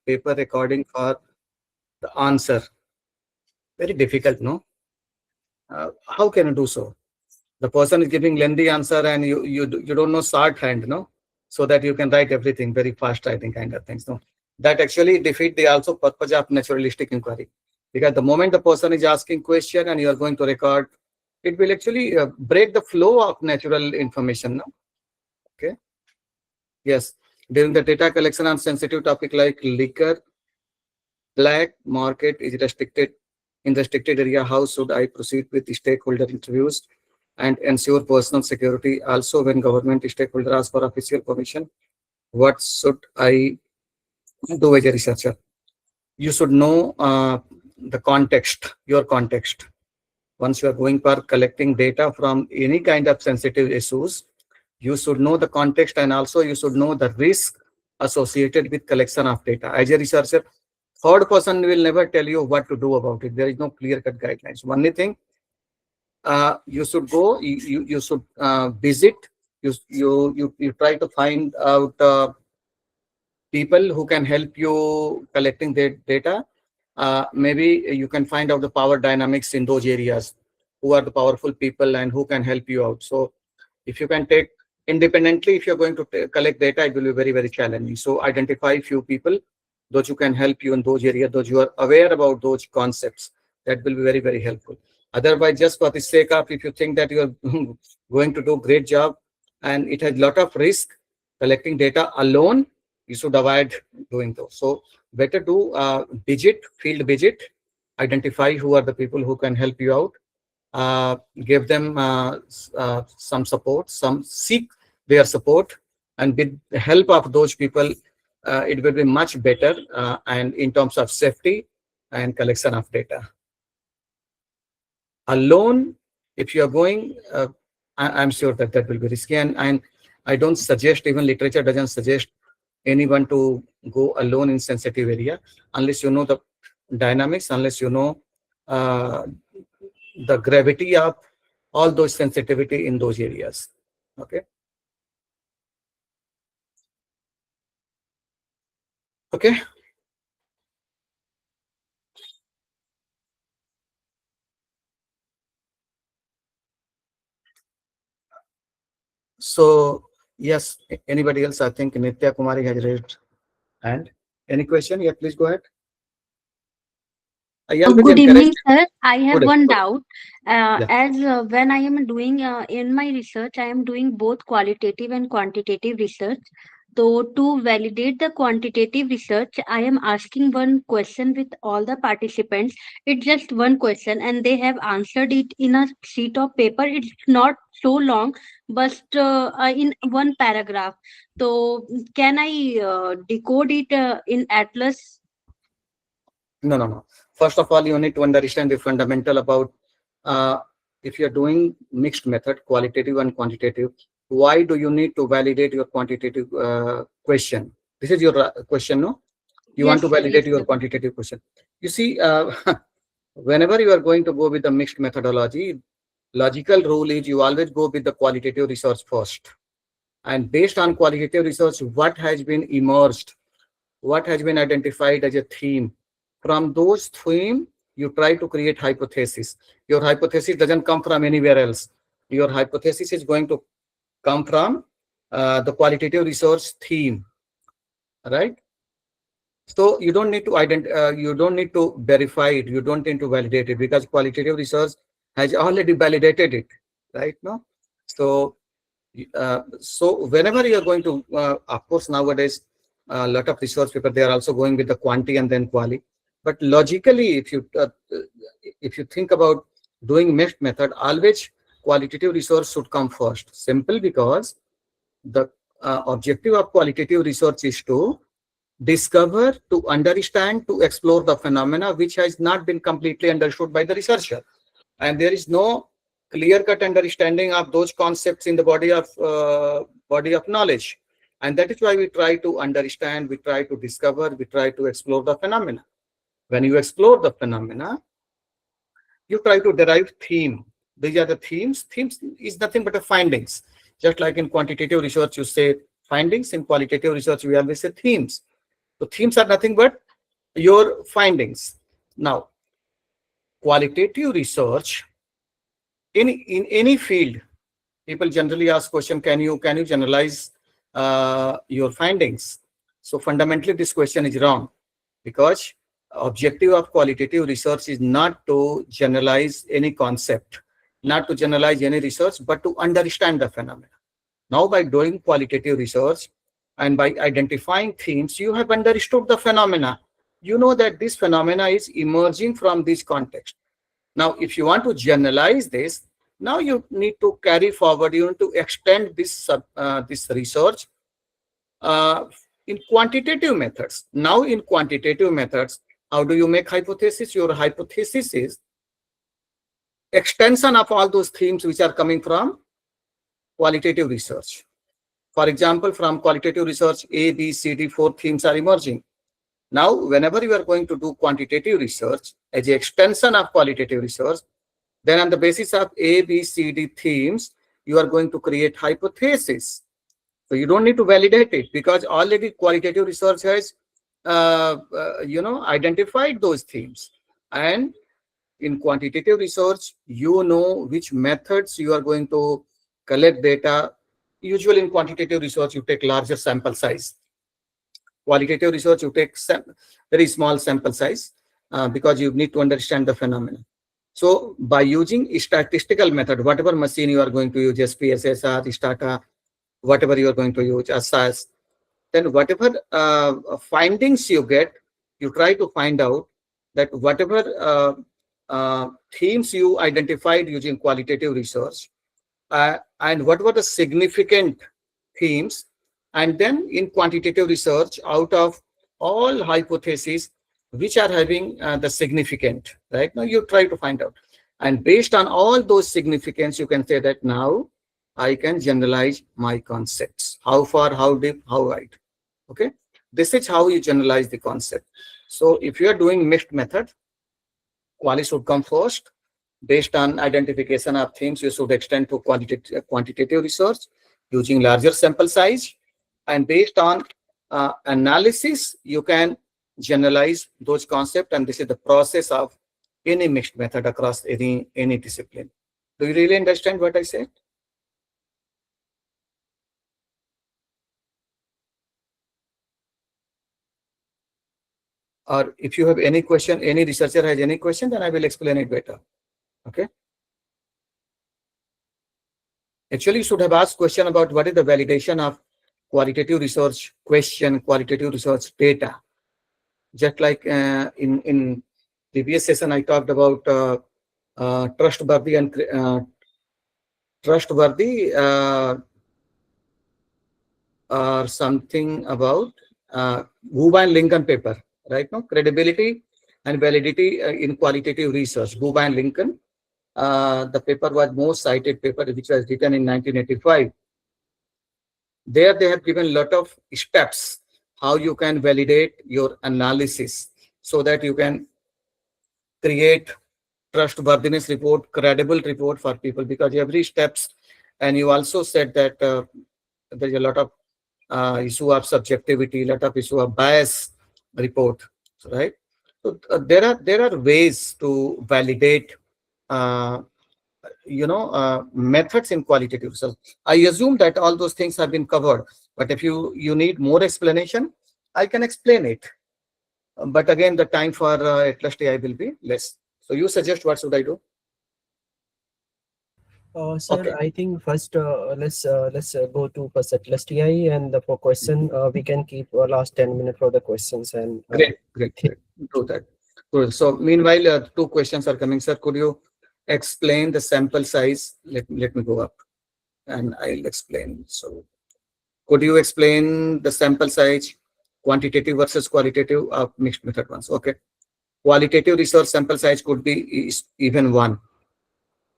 paper recording for the answer. Very difficult, no? How can you do so? The person is giving lengthy answer and you don't know shorthand, no? So that you can write everything very fast writing kind of things, no? That actually defeat the also purpose of naturalistic inquiry. Because the moment the person is asking question and you are going to record, it will actually break the flow of natural information, no? Okay. Yes. During the data collection on sensitive topic like liquor, black market is restricted in restricted area, how should I proceed with stakeholder interviews and ensure personal security? Also, when government stakeholder ask for official permission, what should I do as a researcher? You should know the context, your context. Once you are going for collecting data from any kind of sensitive issues, you should know the context and also you should know the risk associated with collection of data. As a researcher, third person will never tell you what to do about it. There is no clear-cut guidelines. Only thing, you should go, you should visit, you try to find out people who can help you collecting the data. Maybe you can find out the power dynamics in those areas, who are the powerful people and who can help you out. So if you can take independently, if you're going to collect data, it will be very, very challenging. So identify few people, those who can help you in those areas, those you are aware about those concepts. That will be very, very helpful. Otherwise, just for the sake of, if you think that you are going to do a great job and it has a lot of risk, collecting data alone, you should avoid doing those. So better do field visit, identify who are the people who can help you out, give them some support, seek their support, and with the help of those people, it will be much better and in terms of safety and collection of data. Alone, if you are going, I'm sure that that will be risky, and I don't suggest, even literature doesn't suggest anyone to go alone in sensitive area unless you know the dynamics, unless you know the gravity of all those sensitivity in those areas. Okay. Okay. So yes, anybody else? I think Nitya Kumari has raised hand. Any question? Yeah, please go ahead. I always Good encourage. evening, sir. I have Good. one Good. doubt. Yeah. As when I am doing in my research, I am doing both qualitative and quantitative research. So, to validate the quantitative research, I am asking one question with all the participants. It's just one question, and they have answered it in a sheet of paper. It's not so long, but in one paragraph. So, can I decode it in Atlas? No, no, no. First of all, you need to understand the fundamental about uh, if you're doing mixed method, qualitative and quantitative, why do you need to validate your quantitative question? This is your question, no? You want Yes, to sir. Yes, validate your sir. quantitative question. You see, whenever you are going to go with the mixed methodology, logical rule is you always go with the qualitative research first. And based on qualitative research, what has been emerged, what has been identified as a theme. From those theme, you try to create hypothesis. Your hypothesis doesn't come from anywhere else. Your hypothesis is going to come from the qualitative research theme, right? So you don't need to you don't need to verify it. You don't need to validate it because qualitative research has already validated it, right? No, so so whenever you are going to, of course, nowadays a lot of research paper they are also going with the quanti and then quali. But logically, if you think about doing mixed method, always qualitative research should come first. Simple because the objective of qualitative research is to discover, to understand, to explore the phenomena which has not been completely understood by the researcher. And there is no clear-cut understanding of those concepts in the body of knowledge. And that is why we try to understand, we try to discover, we try to explore the phenomena. When you explore the phenomena, you try to derive theme. These are the themes. Themes is nothing but a findings. Just like in quantitative research, you say findings. In qualitative research, we always say themes. So themes are nothing but your findings. Now, qualitative research in any field, people generally ask question, can you generalize your findings? So fundamentally, this question is wrong, because objective of qualitative research is not to generalize any concept, not to generalize any research, but to understand the phenomena. Now, by doing qualitative research and by identifying themes, you have understood the phenomena. You know that this phenomena is emerging from this context. Now, if you want to generalize this, now you need to carry forward, you need to extend this research uh, in quantitative methods. Now, in quantitative methods, how do you make hypothesis? Your hypothesis is extension of all those themes which are coming from qualitative research. For example, from qualitative research, A, B, C, D, four themes are emerging. Now, whenever you are going to do quantitative research as an extension of qualitative research, then on the basis of A, B, C, D themes, you are going to create hypothesis. So you don't need to validate it, because already qualitative research has, identified those themes. And in quantitative research, you know which methods you are going to collect data. Usually in quantitative research, you take larger sample size. Qualitative research, you take very small sample size because you need to understand the phenomenon. So by using statistical method, whatever machine you are going to use, SPSS or Stata, whatever you are going to use, SAS, then whatever findings you get, you try to find out that whatever themes you identified using qualitative research, and what were the significant themes, and then in quantitative research, out of all hypotheses which are having the significant, right? Now you try to find out, and based on all those significance, you can say that now I can generalize my concepts. How far, how deep, how wide. Okay, this is how you generalize the concept. So if you are doing mixed method, quali should come first. Based on identification of themes, you should extend to quantitative research using larger sample size. And based on analysis, you can generalize those concepts. And this is the process of any mixed method across any discipline. Do you really understand what I said? Or if you have any question, any researcher has any question, then I will explain it better. Okay. Actually, you should have asked question about what is the validation of qualitative research question, qualitative research data. Just like in previous session, I talked about trustworthy and trustworthy or something about Guba and Lincoln paper, right? No, credibility and validity in qualitative research. Guba and Lincoln. The paper was most cited paper, which was written in 1985. There they have given a lot of steps how you can validate your analysis so that you can create trustworthiness report, credible report for people, because every steps, and you also said that there's a lot of issue of subjectivity, lot of issue of bias report, right? So there are ways to validate uh, methods in qualitative research. I assume that all those things have been covered, but if you need more explanation, I can explain it. But again, the time for ATLAS.ti will be less. So you suggest what should I do? Sir, Okay, I think first let's go to first ATLAS.ti, and for question we can keep last 10 minutes for the questions and great. Do that. Good. So meanwhile, two questions are coming, sir. Could you explain the sample size? Let me go up and I'll explain. So could you explain the sample size, quantitative versus qualitative of mixed method ones? Okay. Qualitative research sample size could be even one,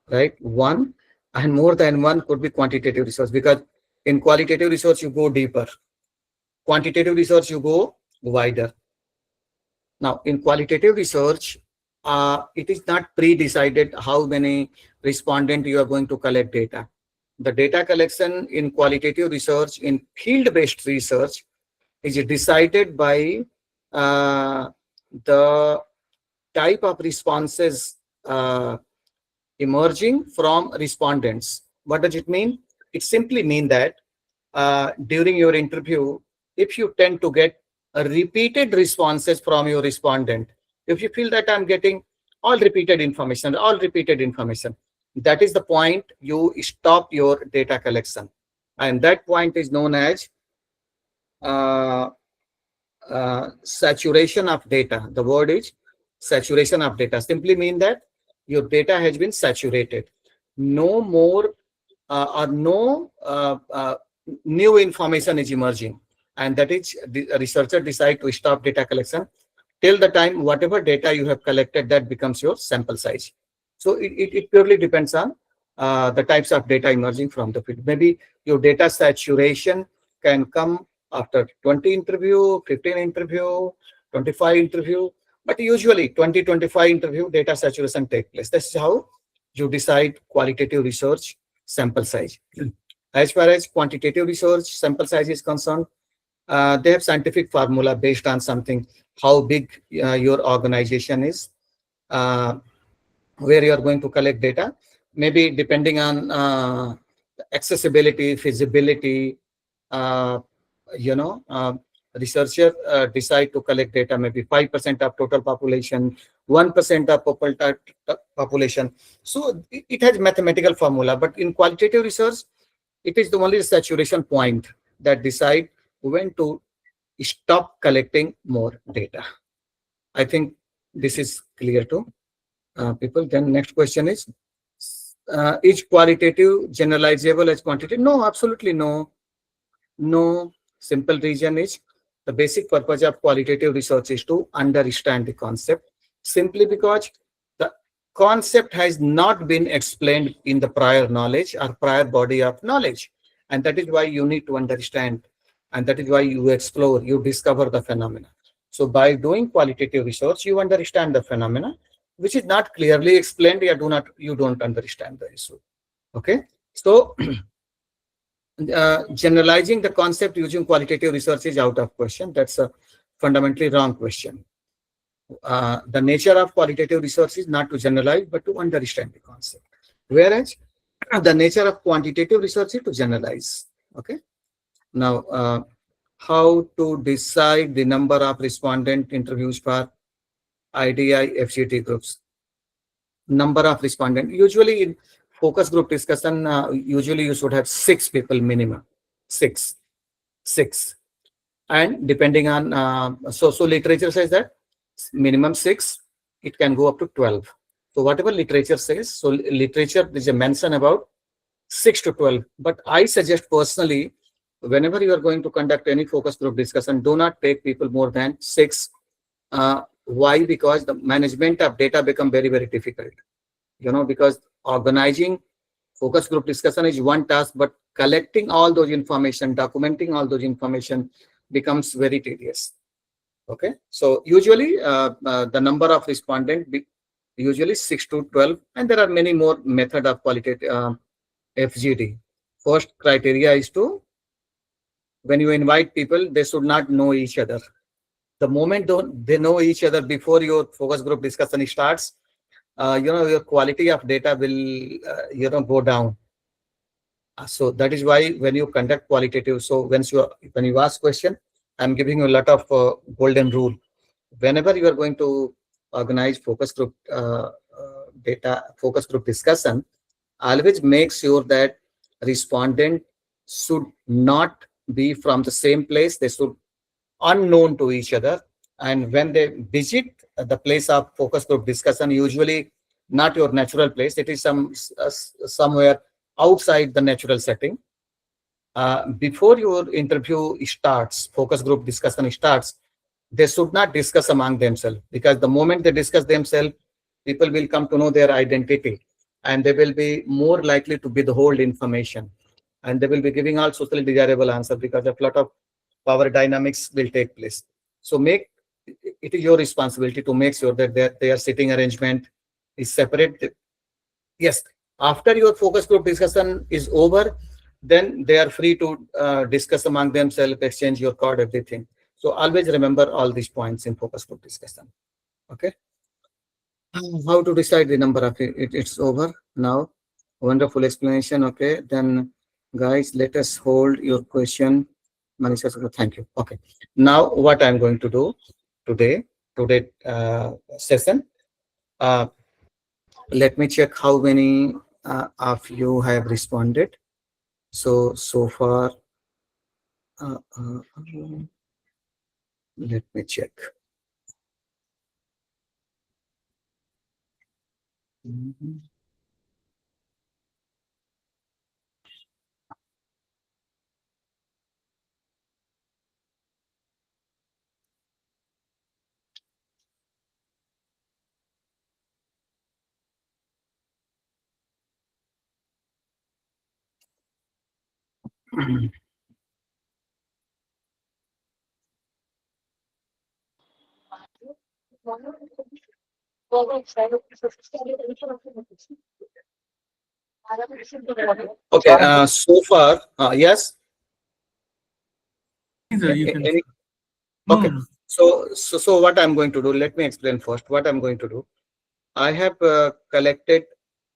right? One, and more than one could be quantitative research, because in qualitative research you go deeper. Quantitative research you go wider. Now, in qualitative research, it is not pre-decided how many respondents you are going to collect data. The data collection in qualitative research, in field-based research, is decided by uh, the type of responses emerging from respondents. What does it mean? It simply means that during your interview, if you tend to get repeated responses from your respondent, if you feel that I'm getting all repeated information, that is the point you stop your data collection. And that point is known as uh, saturation of data. The word is saturation of data. Simply mean that your data has been saturated. No more or no new information is emerging, and that is the researcher decide to stop data collection till the time whatever data you have collected that becomes your sample size. So it purely depends on the types of data emerging from the field. Maybe your data saturation can come after 20 interview, 15 interview, 25 interview, but usually 20-25 interview data saturation take place. This is how you decide qualitative research sample size. As far as quantitative research sample size is concerned, they have scientific formula based on something, how big your organization is, uh, where you are going to collect data, maybe depending on accessibility, feasibility, uh, you know, researcher decide to collect data, maybe 5% of total population, 1% of population. So it has mathematical formula, but in qualitative research, it is the only saturation point that decide when to stop collecting more data. I think this is clear to people. Then next question is qualitative generalizable as quantitative? No, absolutely no. No. Simple reason is the basic purpose of qualitative research is to understand the concept, simply because the concept has not been explained in the prior knowledge or prior body of knowledge. And that is why you need to understand. And that is why you explore, you discover the phenomena. So by doing qualitative research, you understand the phenomena, which is not clearly explained. You don't understand the issue. Okay. So generalizing the concept using qualitative research is out of question. That's a fundamentally wrong question. The nature of qualitative research is not to generalize, but to understand the concept. Whereas the nature of quantitative research is to generalize. Okay. Now, how to decide the number of respondent interviews for IDI FGT groups? Number of respondent. Usually in focus group discussion, usually you should have 6 people minimum. Six. Six. And depending on so literature says that minimum 6, it can go up to 12. So whatever literature says, so literature is a mention about 6 to 12. But I suggest personally, whenever you are going to conduct any focus group discussion, do not take people more than 6. Why? Because the management of data become very, very difficult. Because organizing focus group discussion is one task, but collecting all those information, documenting all those information becomes very tedious. Okay. So usually the number of respondents usually 6 to 12, and there are many more method of qualitative FGD. First criteria is to, when you invite people, they should not know each other. The moment they know each other before your focus group discussion starts, your quality of data will go down. So that is why when you conduct qualitative, so when you ask question, I'm giving you a lot of golden rule. Whenever you are going to organize focus group discussion, always make sure that respondent should not be from the same place. They should unknown to each other. And when they visit the place of focus group discussion, usually not your natural place, it is somewhere outside the natural setting. Before your interview starts, focus group discussion starts, they should not discuss among themselves, because the moment they discuss themselves, people will come to know their identity, and they will be more likely to withhold information, and they will be giving all socially desirable answer, because a lot of power dynamics will take place. So it is your responsibility to make sure that their sitting arrangement is separate. Yes, after your focus group discussion is over, then they are free to discuss among themselves, exchange your card, everything. So always remember all these points in focus group discussion. Okay. How to decide the number of it's over now. Wonderful explanation. Okay. Then, guys, let us hold your question. Manisha, thank you. Okay. Now, what I'm going to do today session. Uh, Let me check how many of you have responded. So far, uh, uh, uh, let me check. Mhm. Okay. So far, yes. You can. Any, No, okay. no, no. So what I'm going to do, let me explain first what I'm going to do. I have collected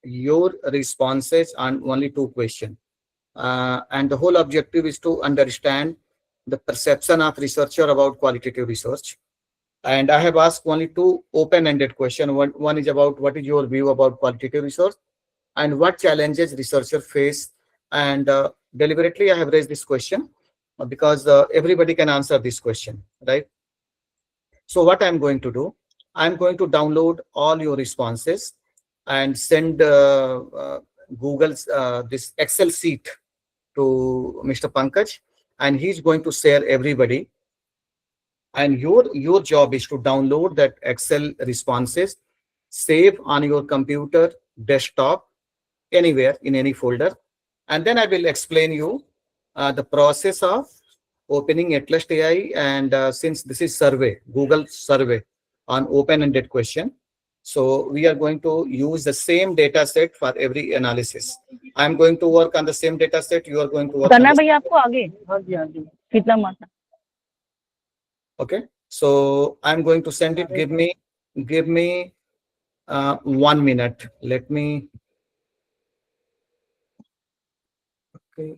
your responses on only two questions. And the whole objective is to understand the perception of researcher about qualitative research. And I have asked only two open-ended questions. One is about what is your view about qualitative research and what challenges researchers face. And deliberately, I have raised this question because everybody can answer this question, right? So what I'm going to do, I'm going to download all your responses and send Google's this Excel sheet to Mr. Pankaj, and he's going to share everybody. And your job is to download that Excel responses, save on your computer, desktop, anywhere in any folder, and then I will explain you the process of opening ATLAS.ti. And since this is survey, Google survey on open-ended question, so we are going to use the same data set for every analysis. I'm going to work on the same data set. You are going to work on करना the भैया आपको आगे कितना मारना okay. So I'm going to send it. Give me 1 minute. Let me. Okay.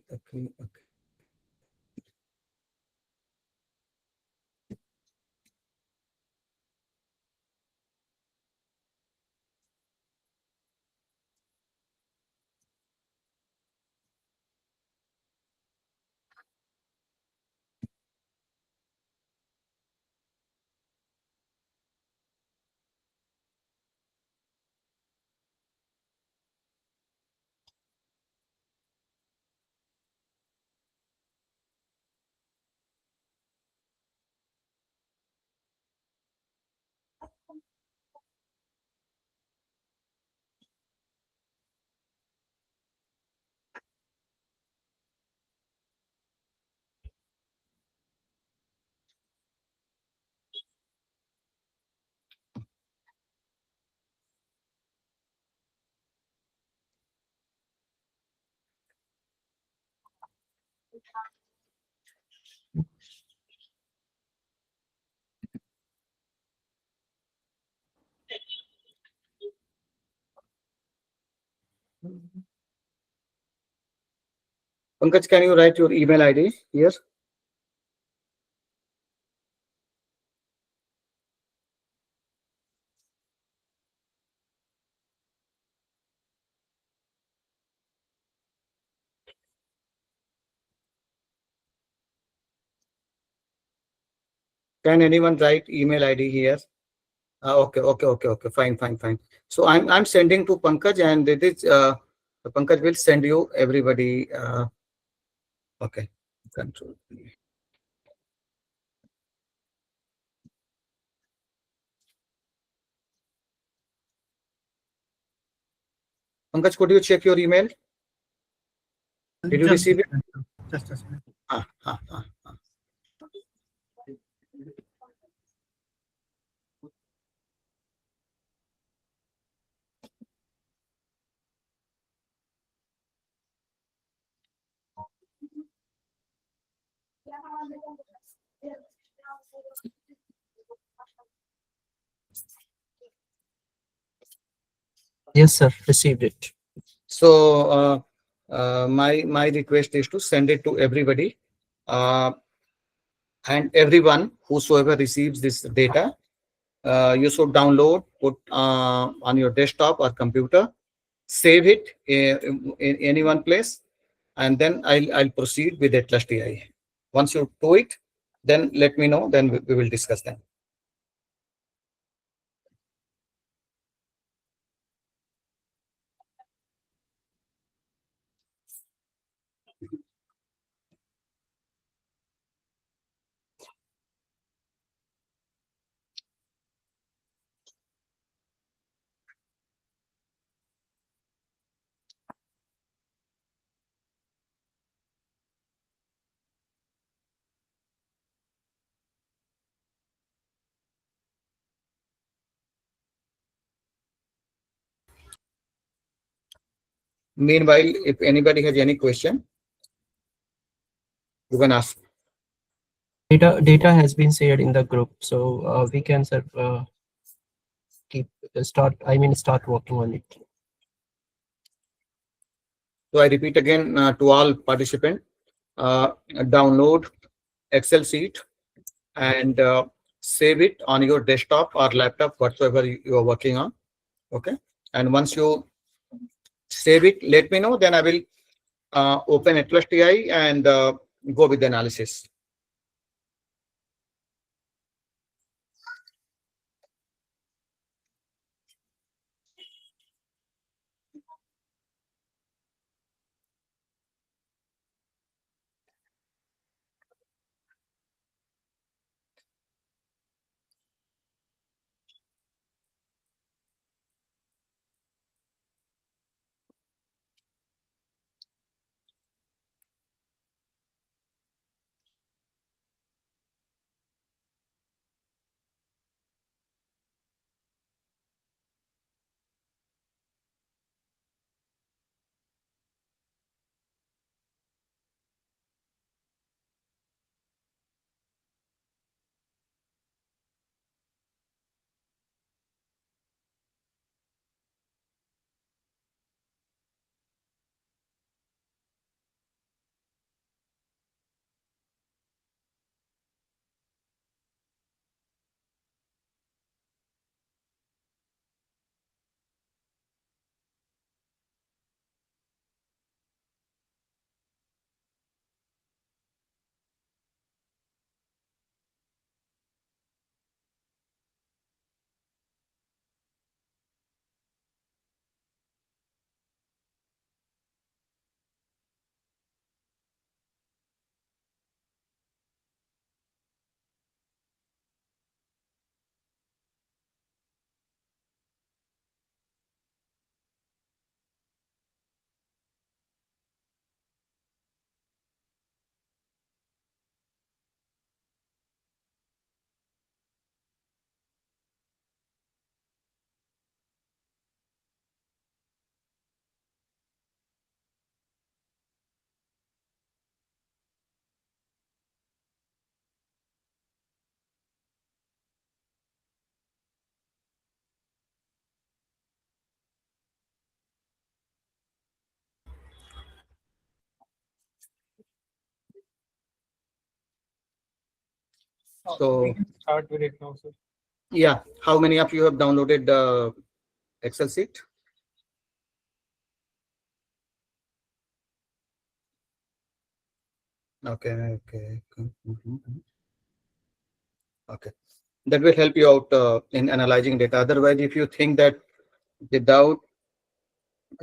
Pankaj, can you write your email ID here? Can anyone write email ID here? Okay. Fine. So I'm sending to Pankaj, and it is Pankaj will send you everybody. Okay. Control. Pankaj, could you check your email? Did you Just a receive it? second. Just a second. Ah. Yes, sir. Received it. So my request is to send it to everybody, uh, and everyone whosoever receives this data, you should download, put on your desktop or computer, save it in any one place, and then I'll proceed with ATLAS.ti. Once you do it, then let me know. Then we will discuss them. Meanwhile, if anybody has any question, you can ask. Data has been shared in the group, so we can, sir, keep start. I mean, start working on it. So I repeat again to all participants, download Excel sheet and save it on your desktop or laptop, whatsoever you are working on. Okay. And once you save it, let me know. Then I will open ATLAS.ti and go with the analysis. So Start with it now, sir. yeah, how many of you have downloaded the Excel sheet? Okay, okay. Okay. That will help you out in analyzing data. Otherwise, if you think that without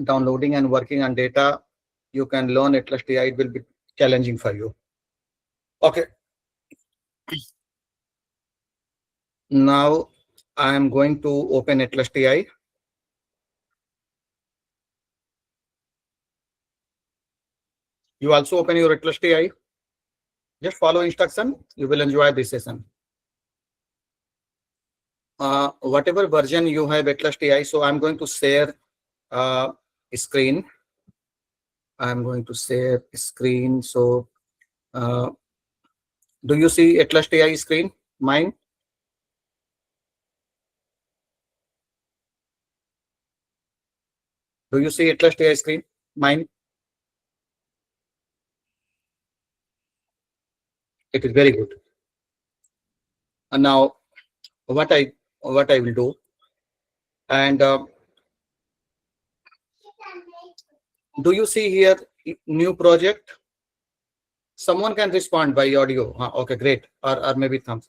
downloading and working on data, you can learn ATLAS.ti, it will be challenging for you. Okay. Now I am going to open ATLAS.ti. You also open your ATLAS.ti. Just follow instruction. You will enjoy this session. Whatever version you have ATLAS.ti, so I'm going to share screen. I'm going to share screen. So do you see ATLAS.ti screen? Mine? Do you see ATLAS.ti screen? Mine. It is very good. And now what I will do, and do you see here new project? Someone can respond by audio. Okay, great. Or maybe thumbs.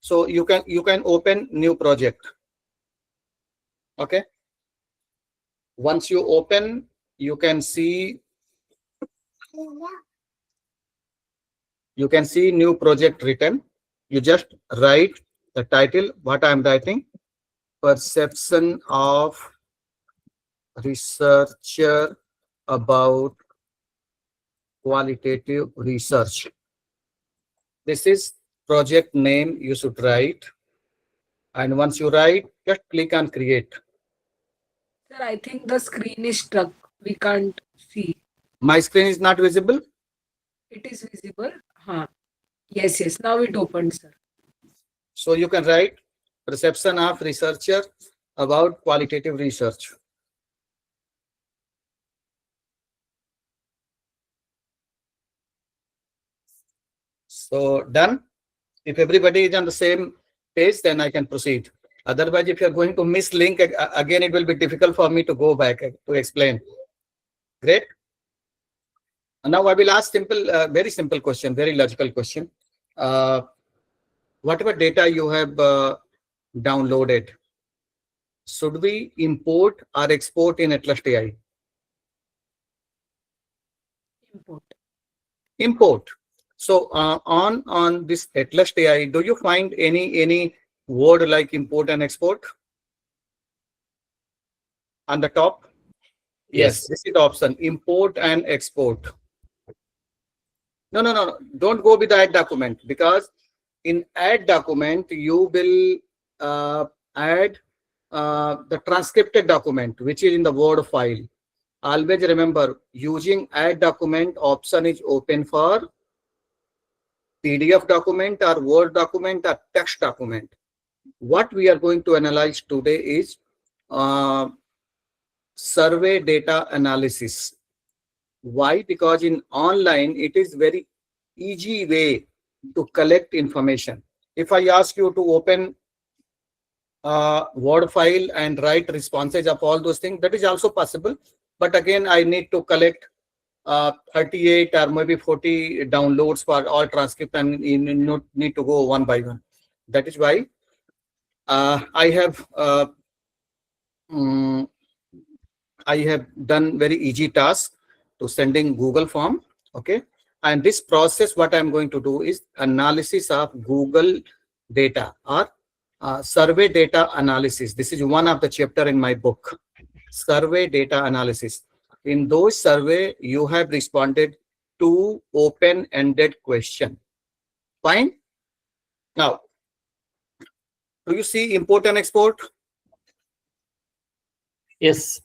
So you can open new project. Okay. Once you open, you can see new project written. You just write the title, what I'm writing, perception of researcher about qualitative research. This is project name you should write. And once you write, just click on create. Sir, I think the screen is stuck. We can't see. My screen is not visible. It is visible. Yes, yes. Now it opened, sir. So you can write perception of researcher about qualitative research. So done. If everybody is on the same page, then I can proceed. Otherwise, if you're going to miss link again, it will be difficult for me to go back to explain. Great. And now I will ask very simple question, very logical question. Whatever data you have downloaded, should we import or export in ATLAS.ti? Import. Import. So on this ATLAS.ti, do you find any word like import and export on the top? Yes, this is the option, import and export. No. Don't go with the add document, because in add document you will add the transcripted document, which is in the Word file. Always remember, using add document option is open for PDF document or Word document or text document. What we are going to analyze today is survey data analysis. Why? Because in online, it is very easy way to collect information. If I ask you to open Word file and write responses of all those things, that is also possible. But again, I need to collect 38 or maybe 40 downloads for all transcript, and you need to go one by one. That is why I have done very easy task to sending Google form. Okay. And this process, what I'm going to do is analysis of Google data or survey data analysis. This is one of the chapter in my book, survey data analysis. In those survey, you have responded to open-ended question. Fine. Now, do you see import and export? Yes.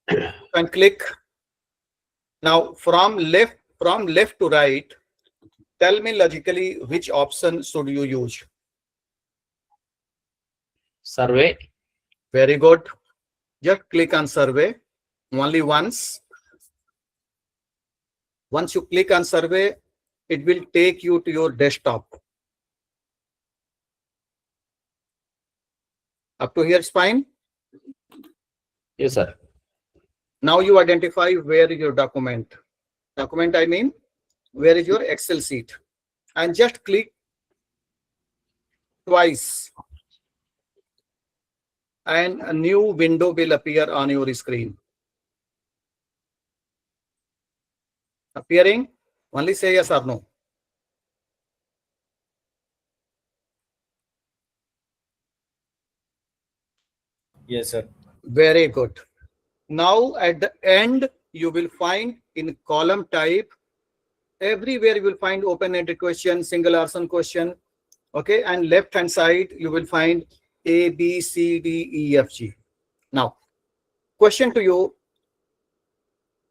And click. Now, from left to right, tell me logically which option should you use? Survey. Very good. Just click on survey only once. Once you click on survey, it will take you to your desktop. Up to here is fine. Yes, sir. Now you identify where is your document. Document, I mean, where is your Excel sheet? And just click twice. And a new window will appear on your screen. Appearing? Only say yes or no. Yes, sir. Very good. Now at the end, you will find in column type, everywhere you will find open-ended question, single option question. Okay. And left hand side, you will find A, B, C, D, E, F, G. Now, question to you,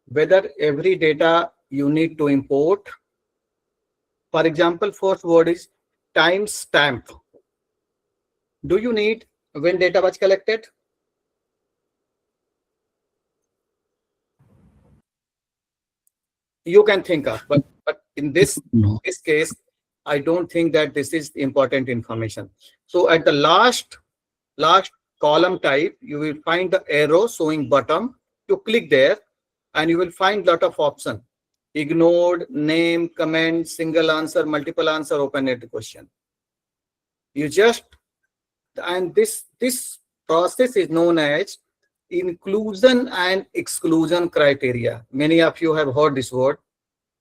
whether every data you need to import. For example, first word is timestamp. Do you need when data was collected? you can think of, but in this case, I don't think that this is important information. So at the last column type, you will find the arrow showing bottom. You click there, and you will find lot of option: ignored, name, comment, single answer, multiple answer, open-ended question. You just, and this process is known as inclusion and exclusion criteria. Many of you have heard this word.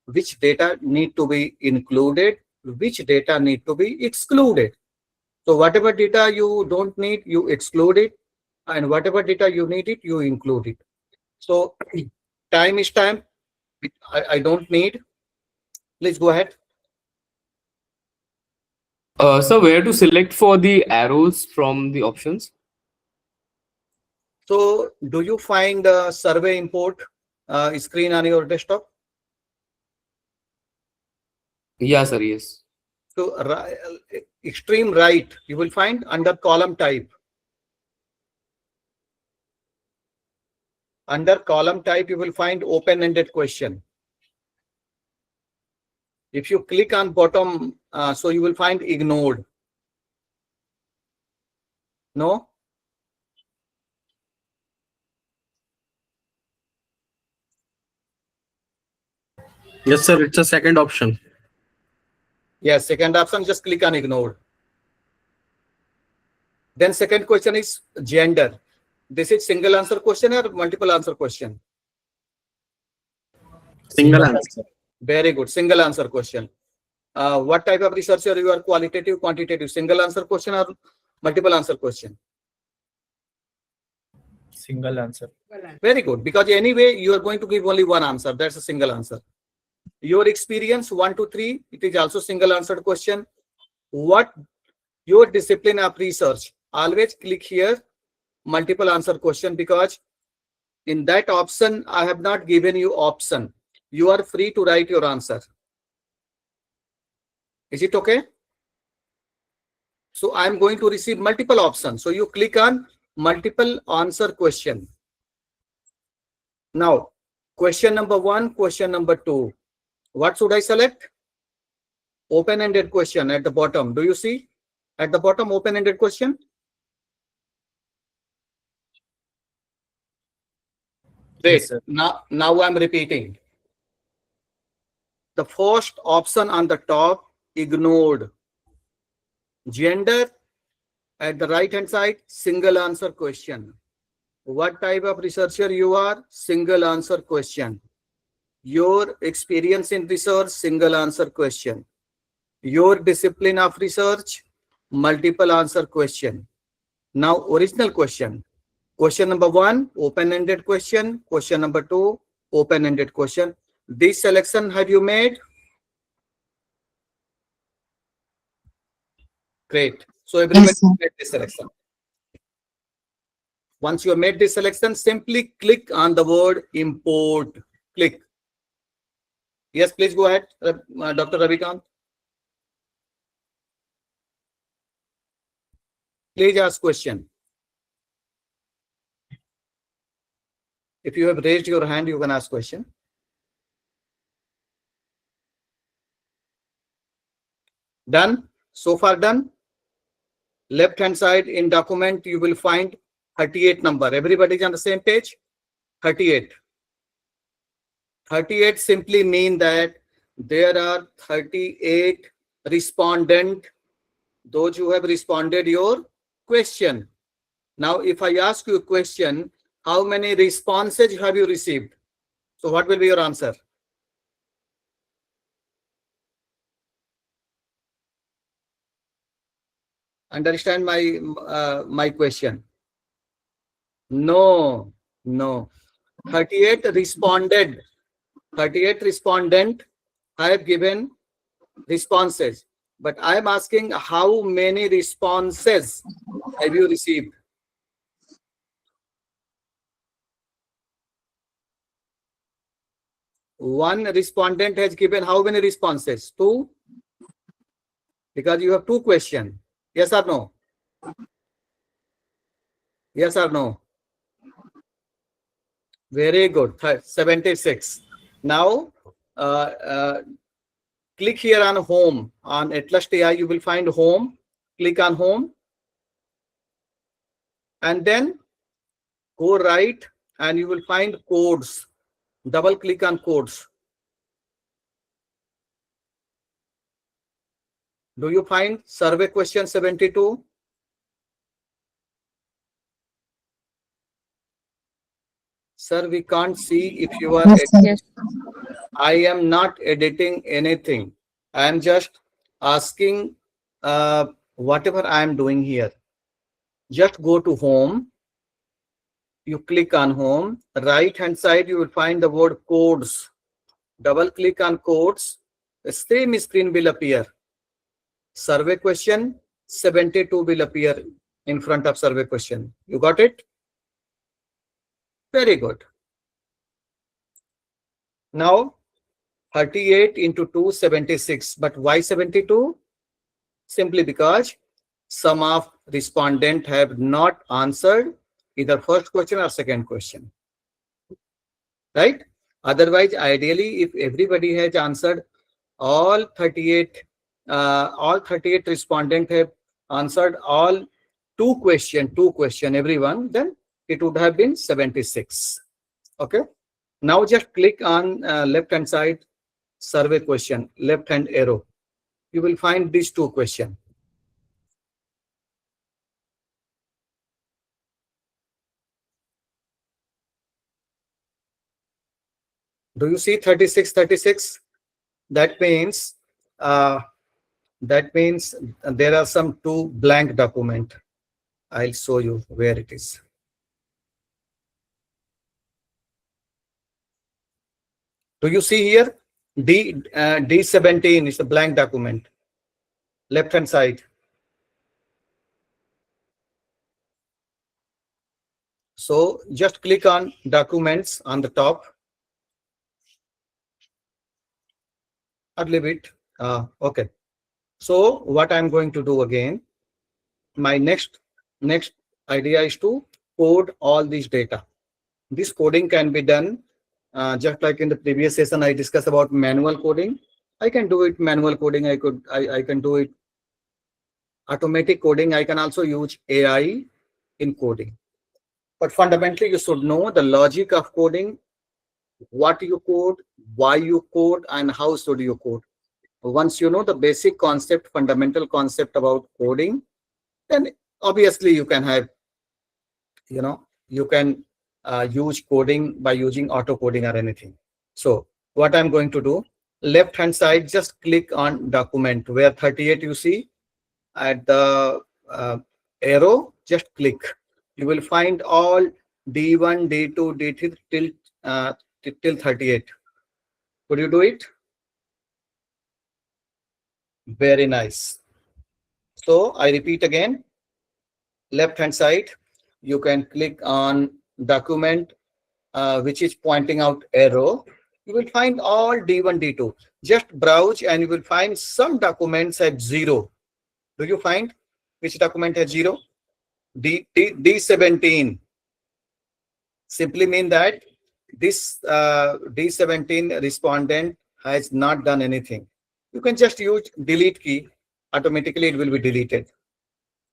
Which data need to be included, which data need to be excluded. So whatever data you don't need, you exclude it, and whatever data you need it, you include it. So time is time. I don't need. Please go ahead. So where to select for the arrows from the options? So do you find the survey import screen on your desktop? Yeah, sir. Yes. So extreme right, you will find under column type. Under column type, you will find open-ended question. If you click on bottom, so you will find ignored. No? Yes, sir. It's a second option. Yes, second option, just click on ignored. Then second question is gender. This is single answer question or multiple answer question? Single answer. Very good, single answer question. What type of researcher you are? Qualitative, quantitative, single answer question or multiple answer question? Single answer. Very good, because anyway you are going to give only one answer. That's a single answer. Your experience 1 to 3, it is also single answered question. What your discipline of research? Always click here multiple answer question, because in that option I have not given you option. You are free to write your answer. Is it okay? So I am going to receive multiple options. So you click on multiple answer question. Now, question number 1, question number 2. What should I select? Open-ended question at the bottom. Do you see at the bottom open-ended question? Great. Yes, sir. Now I'm repeating. The first option on the top, ignored. Gender at the right hand side, single answer question. What type of researcher you are? Single answer question. Your experience in research, single answer question. Your discipline of research, multiple answer question. Now original question. Question number 1, open-ended question. Question number 2, open-ended question. This selection have you made? Great. So everybody Yes, sir. made this selection. Once you have made this selection, simply click on the word import. Click. Yes, please go ahead, Dr. Ravikant. Please ask question. If you have raised your hand, you can ask question. Done? So far done? Left hand side in document, you will find 38 number. Everybody is on the same page? 38. 38 simply mean that there are 38 respondent, those who have responded your question. Now, if I ask you a question, how many responses have you received? So what will be your answer? Understand my question? No, no. 38 responded. 38 respondent have given responses. But I am asking how many responses have you received? One respondent has given how many responses? 2? Because you have 2 questions. Yes or no? Yes or no? Very good. 76. Now, click here on home. On ATLAS.ti, you will find home. Click on home. And then go right and you will find codes. Double click on codes. Do you find survey question 72? Sir, we can't see if you are. Yes. I am not editing anything. I am just asking whatever I am doing here. Just go to home. You click on home. Right hand side, you will find the word codes. Double click on codes. The same screen will appear. Survey question 72 will appear in front of survey question. You got it? Very good. Now 38 into 2, 76. But why 72? Simply because some of respondents have not answered either first question or second question. Right? Otherwise, ideally, if everybody has answered all 38 respondents have answered all two question everyone, then it would have been 76. Okay. Now just click on left hand side survey question, left hand arrow. You will find these two questions. Do you see 36, 36? That means there are some two blank document. I'll show you where it is. Do you see here? D17 is a blank document. Left hand side. So just click on documents on the top. Or leave it. Okay. So what I'm going to do again, my next idea is to code all this data. This coding can be done just like in the previous session I discussed about manual coding. I can do it manual coding. I can do it automatic coding. I can also use AI in coding. But fundamentally, you should know the logic of coding, what you code, why you code, and how should you code. Once you know the basic concept, fundamental concept about coding, then obviously you can have, you can use coding by using auto coding or anything. So what I'm going to do, left hand side, just click on document where 38 you see at the arrow, just click. You will find all D1, D2, D3 till 38. Could you do it? Very nice. So I repeat again, left hand side, you can click on document, which is pointing out arrow. You will find all D1, D2. Just browse and you will find some documents at 0. Do you find which document has 0? D17. Simply mean that this D17 respondent has not done anything. You can just use delete key. Automatically it will be deleted.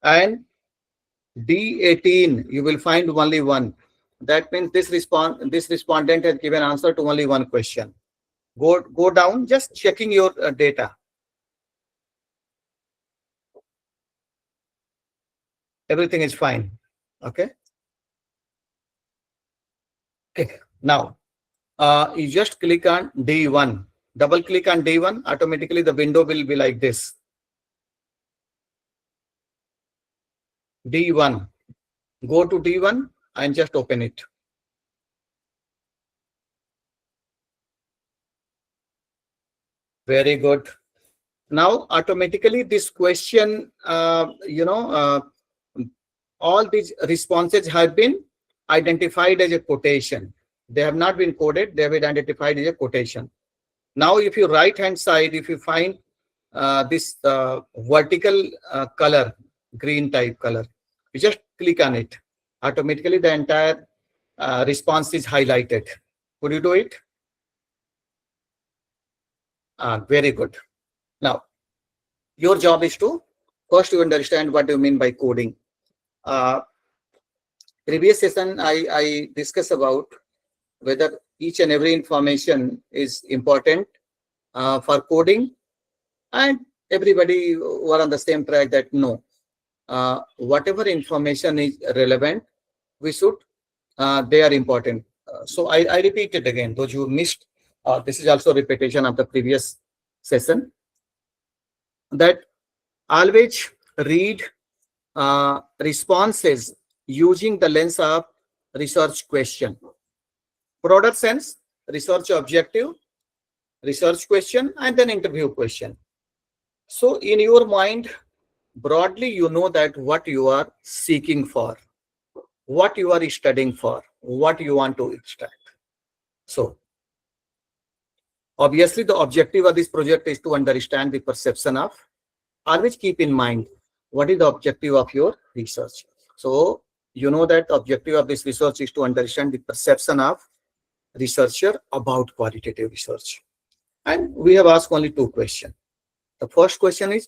And D18, you will find only one. That means this respondent has given answer to only one question. Go down, just checking your data. Everything is fine. Okay. Okay. Now, you just click on D1. Double click on D1. Automatically, the window will be like this. D1. Go to D1 and just open it. Very good. Now, automatically, this question, all these responses have been identified as a quotation. They have not been coded. They have been identified as a quotation. Now, if you right hand side, if you find this vertical color, green type color, you just click on it. Automatically, the entire response is highlighted. Could you do it? Very good. Now, your job is to first you understand what you mean by coding. Uh, Previous session, I discussed about whether each and every information is important for coding, and everybody were on the same track that no, whatever information is relevant, we should, they are important. So I repeat it again. Those who missed, this is also repetition of the previous session, that always read responses using the lens of research question. Broader sense, research objective, research question, and then interview question. So in your mind, broadly, you know that what you are seeking for, what you are studying for, what you want to extract. So obviously, the objective of this project is to understand the perception of, always keep in mind what is the objective of your research. So you know that the objective of this research is to understand the perception of researcher about qualitative research. And we have asked only two questions. The first question is,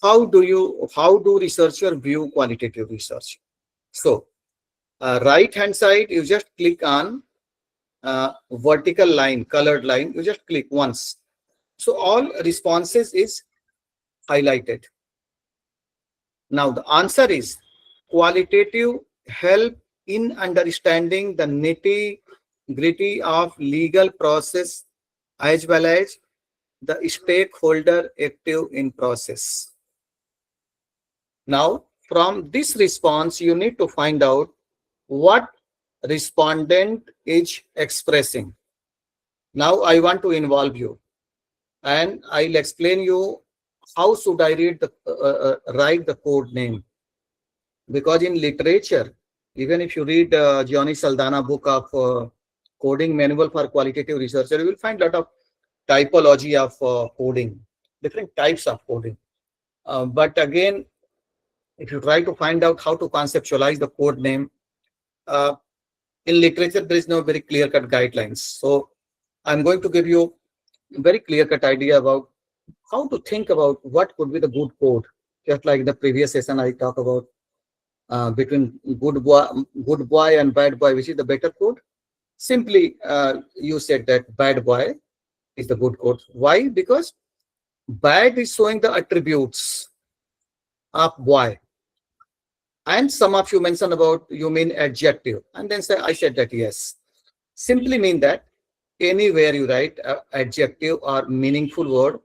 how do researcher view qualitative research? So right hand side, you just click on vertical line, colored line, you just click once. So all responses is highlighted. Now the answer is qualitative help in understanding the nitty gritty of legal process as well as the stakeholder active in process. Now from this response, you need to find out what respondent is expressing. Now I want to involve you, and I'll explain you how should I write the code name. Because in literature, even if you read Gianni Saldana book of coding manual for qualitative researcher, you will find a lot of typology of coding, different types of coding. But again, if you try to find out how to conceptualize the code name, uh, in literature, there is no very clear-cut guidelines. So I'm going to give you a very clear-cut idea about how to think about what could be the good code. Just like the previous session, I talked about between good boy and bad boy, which is the better code. Simply, you said that bad boy is the good code. Why? Because bad is showing the attributes of boy. And some of you mentioned about, you mean adjective. And then say, I said that yes. Simply mean that anywhere you write adjective or meaningful word,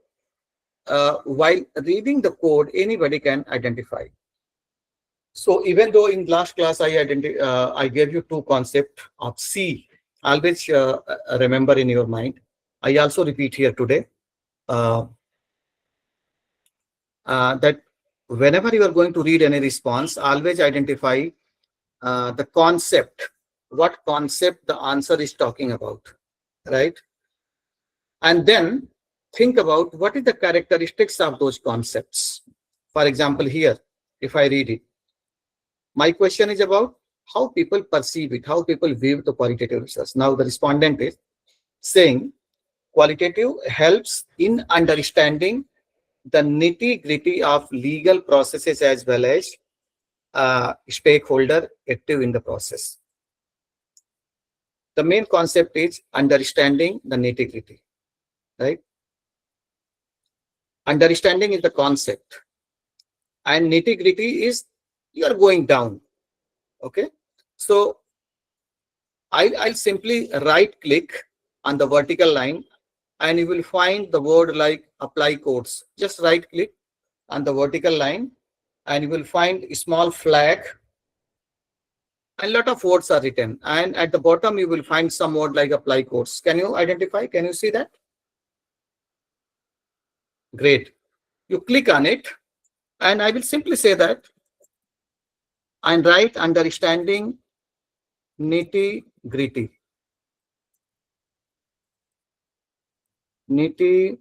while reading the code, anybody can identify. So even though in last class I gave you two concepts of C, always remember in your mind. I also repeat here today uh, that whenever you are going to read any response, always identify the concept, what concept the answer is talking about, right? And then think about what is the characteristics of those concepts. For example, here, if I read it, my question is about how people perceive it, how people view the qualitative research. Now the respondent is saying qualitative helps in understanding the nitty gritty of legal processes as well as stakeholder active in the process. The main concept is understanding the nitty gritty, right? Understanding is the concept, and nitty gritty is you are going down. Okay, so I'll simply right click on the vertical line, and you will find the word like apply codes. Just right click on the vertical line, and you will find a small flag, and a lot of words are written. And at the bottom, you will find some word like apply codes. Can you identify? Can you see that? Great. You click on it, and I will simply say that and write understanding nitty gritty. Nitty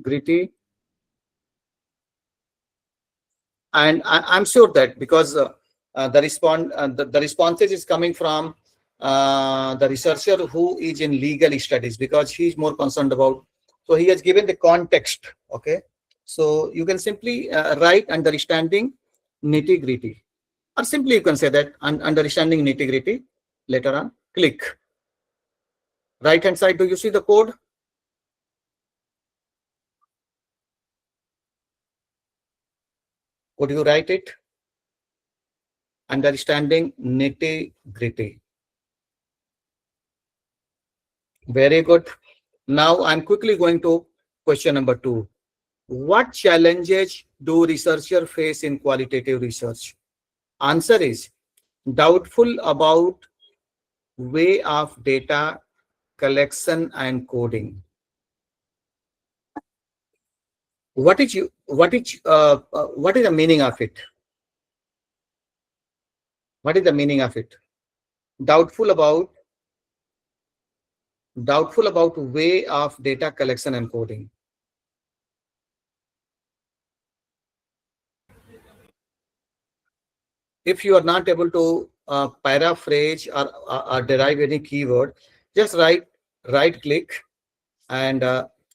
gritty. And I'm sure that because the responses is coming from the researcher who is in legal studies, because he is more concerned about So he has given the context. Okay. So you can simply write understanding nitty gritty, or simply you can say that understanding nitty gritty. Later on, click. Right hand side, do you see the code? Could you write it? Understanding nitty gritty. Very good. Now I'm quickly going to question number 2. What challenges do researchers face in qualitative research? Answer is doubtful about way of data collection and coding. What is the meaning of it? What is the meaning of it? Doubtful about way of data collection and coding. If you are not able to paraphrase or derive any keyword, just right click, and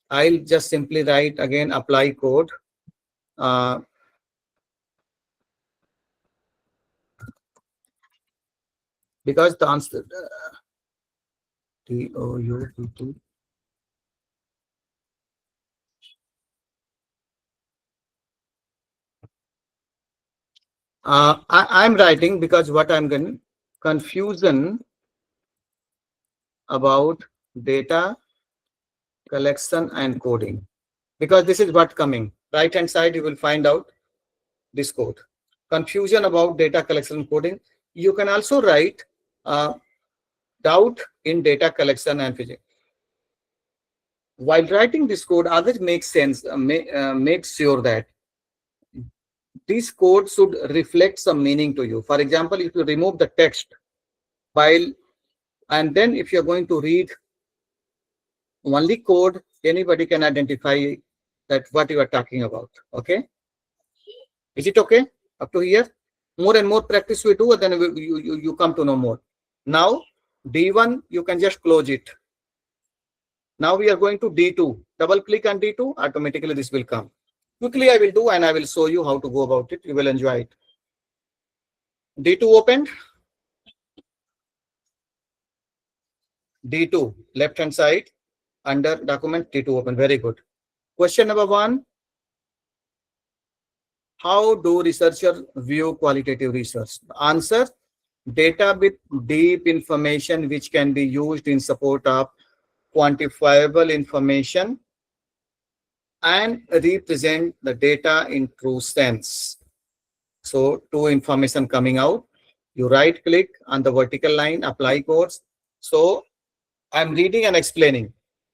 I'll just simply write again apply code. Uh, because the answer TOUT. I'm writing because what I'm going confusion about data collection and coding, because this is what coming right hand side. You will find out this code. Confusion about data collection and coding. You can also write doubt in data collection and physics. While writing this code, always makes sense. Make sure that this code should reflect some meaning to you. For example, if you remove the text while, and then if you're going to read only code, anybody can identify that what you are talking about. Okay, is it okay up to here? More and more practice we do, then you come to know more. Now D1, you can just close it. Now we are going to D2. Double click on D2, automatically this will come. Quickly I will do, and I will show you how to go about it. You will enjoy it. D2 opened. D2, left hand side, under document, D2 open. Very good. Question number 1. How do researchers view qualitative research? Answer: data with deep information which can be used in support of quantifiable information and represent the data in true sense. So two information coming out. You right click on the vertical line, apply codes. So I'm reading and explaining.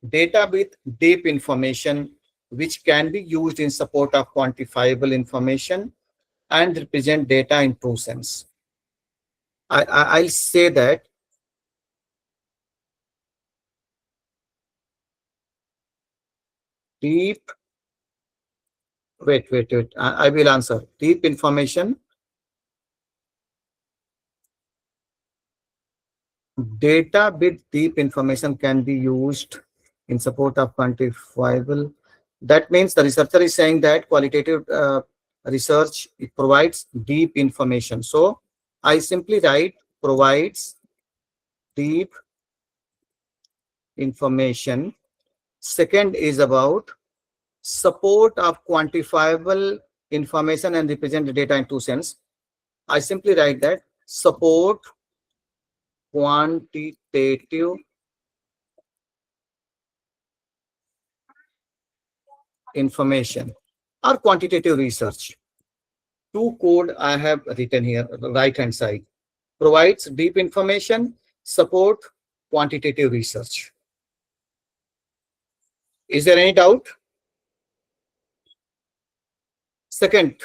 Data with deep information which can be used in support of quantifiable information and represent data in true sense. I'll say that deep, wait. I will answer. Deep information, data with deep information can be used in support of quantifiable. That means the researcher is saying that qualitative research, it provides deep information. So I simply write provides deep information. Second is about support of quantifiable information and represent the data in two sense. I simply write that support quantitative information or quantitative research. Two code I have written here, right hand side. Provides deep information, support quantitative research. Is there any doubt? Second,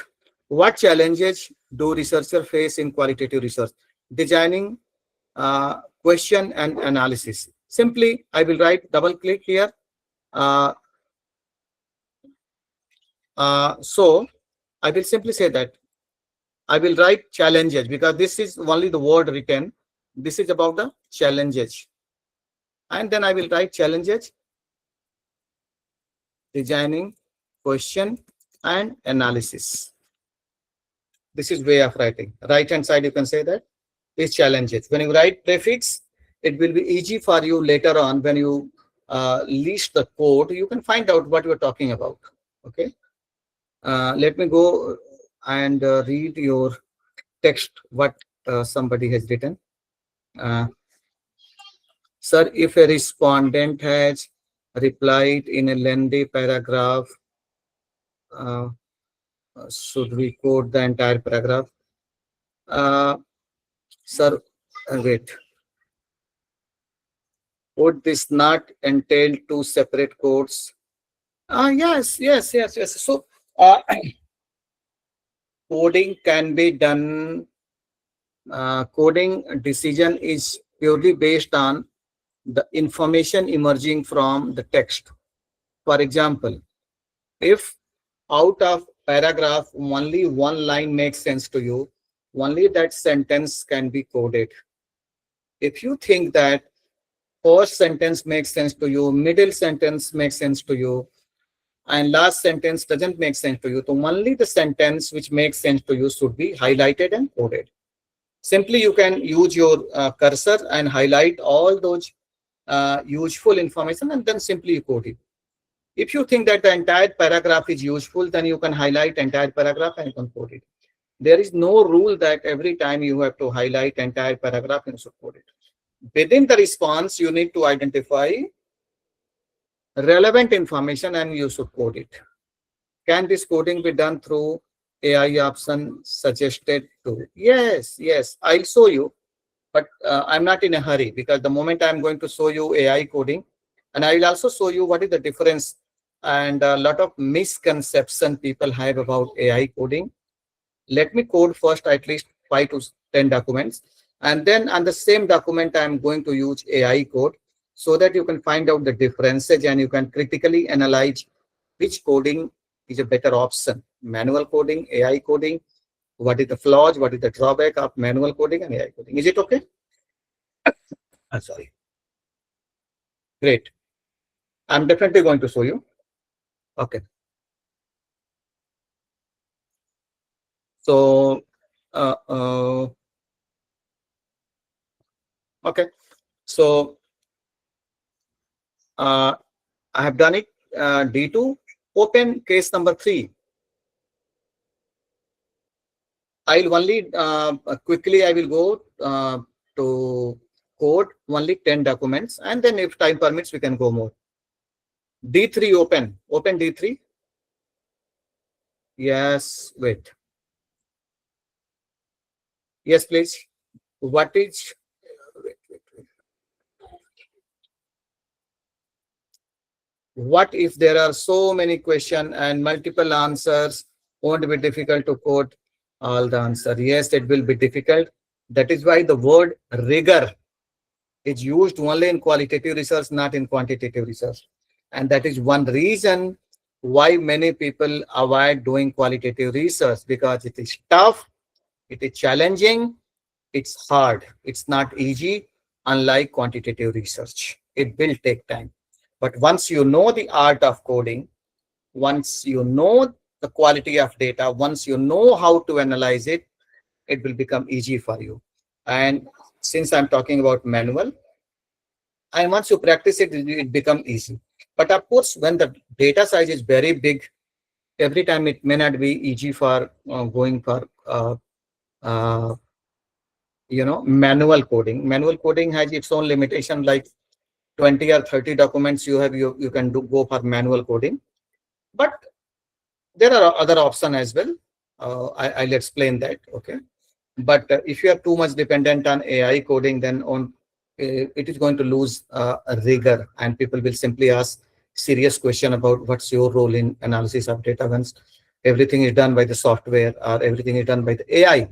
what challenges do researchers face in qualitative research? Designing question and analysis. Simply, I will write double click here. So I will simply say that I will write challenges because this is only the word written. This is about the challenges. And then I will write challenges designing, question, and analysis. This is way of writing. Right hand side, you can say that is challenges. When you write prefix, it will be easy for you later on when you list the code. You can find out what you are talking about. Okay. Let me go and read your text. What somebody has written. Uh, Sir, if a respondent has replied in a lengthy paragraph, uh, should we quote the entire paragraph? Uh, Sir, wait. Would this not entail two separate quotes? Yes. So, coding can be done. Coding decision is purely based on the information emerging from the text. For example, if out of paragraph only one line makes sense to you, only that sentence can be coded. If you think that first sentence makes sense to you, middle sentence makes sense to you, and last sentence doesn't make sense to you, so only the sentence which makes sense to you should be highlighted and coded. Simply, you can use your cursor and highlight all those useful information and then simply code it. If you think that the entire paragraph is useful, then you can highlight entire paragraph and you can code it. There is no rule that every time you have to highlight entire paragraph and should code it. Within the response, you need to identify relevant information and you should code it. Can this coding be done through AI option suggested to? Yes, I'll show you, but I'm not in a hurry because the moment I'm going to show you AI coding, and I will also show you what is the difference and a lot of misconception people have about AI coding. Let me code first at least 5 to 10 documents, and then on the same document, I'm going to use AI code so that you can find out the differences and you can critically analyze which coding is a better option. Manual coding, AI coding, what is the flaws, what is the drawback of manual coding and AI coding. Is it okay? Sorry. Great. I'm definitely going to show you. Okay. So, uh, uh, okay. So, I have done it. D2, open case number 3. I'll only quickly, I will go to code only 10 documents, and then if time permits, we can go more. D3 open D3. Yes, wait. Yes, please. What is, wait. What if there are so many questions and multiple answers? Won't be difficult to quote all the answer? Yes, it will be difficult. That is why the word rigor is used only in qualitative research, not in quantitative research. And that is one reason why many people avoid doing qualitative research, because it is tough, it is challenging, it's hard, it's not easy, unlike quantitative research. It will take time. But once you know the art of coding, once you know the quality of data, once you know how to analyze it, it will become easy for you. And since I'm talking about manual, and once you practice it, it become easy. But of course, when the data size is very big, every time it may not be easy for going for uh, manual coding. Manual coding has its own limitation, like 20 or 30 documents you can go for manual coding. But there are other options as well. I'll explain that. Okay. But if you are too much dependent on AI coding, then it is going to lose a rigor, and people will simply ask serious question about what's your role in analysis of data once everything is done by the software or everything is done by the AI.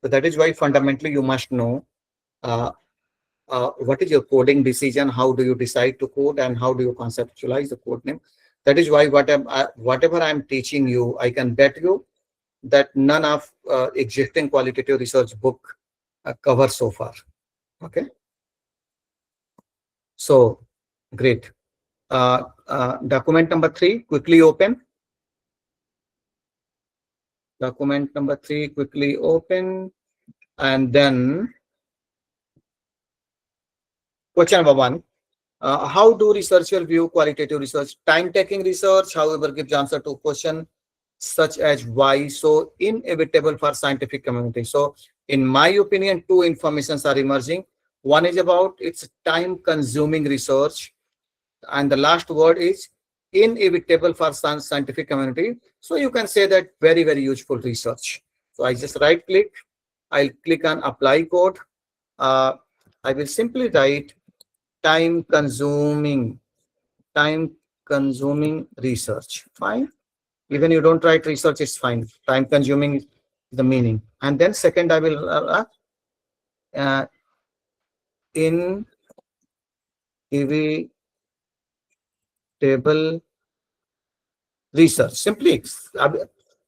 So that is why fundamentally you must know uh, what is your coding decision, how do you decide to code, and how do you conceptualize the code name. That is why whatever I'm teaching you, I can bet you that none of existing qualitative research book cover so far. Okay. So great. Document number 3, quickly open. Document number 3, quickly open. And then question number 1. How do researchers view qualitative research? Time-taking research, however, gives answer to question such as why so inevitable for scientific community. So, in my opinion, two informations are emerging. One is about its time-consuming research, and the last word is inevitable for scientific community. So, you can say that very, very useful research. So, I just right-click. I'll click on apply code. I will simply write time consuming research. Fine. Even you don't write research, it's fine. Time consuming is the meaning. And then second, I will inevitable research. Simply,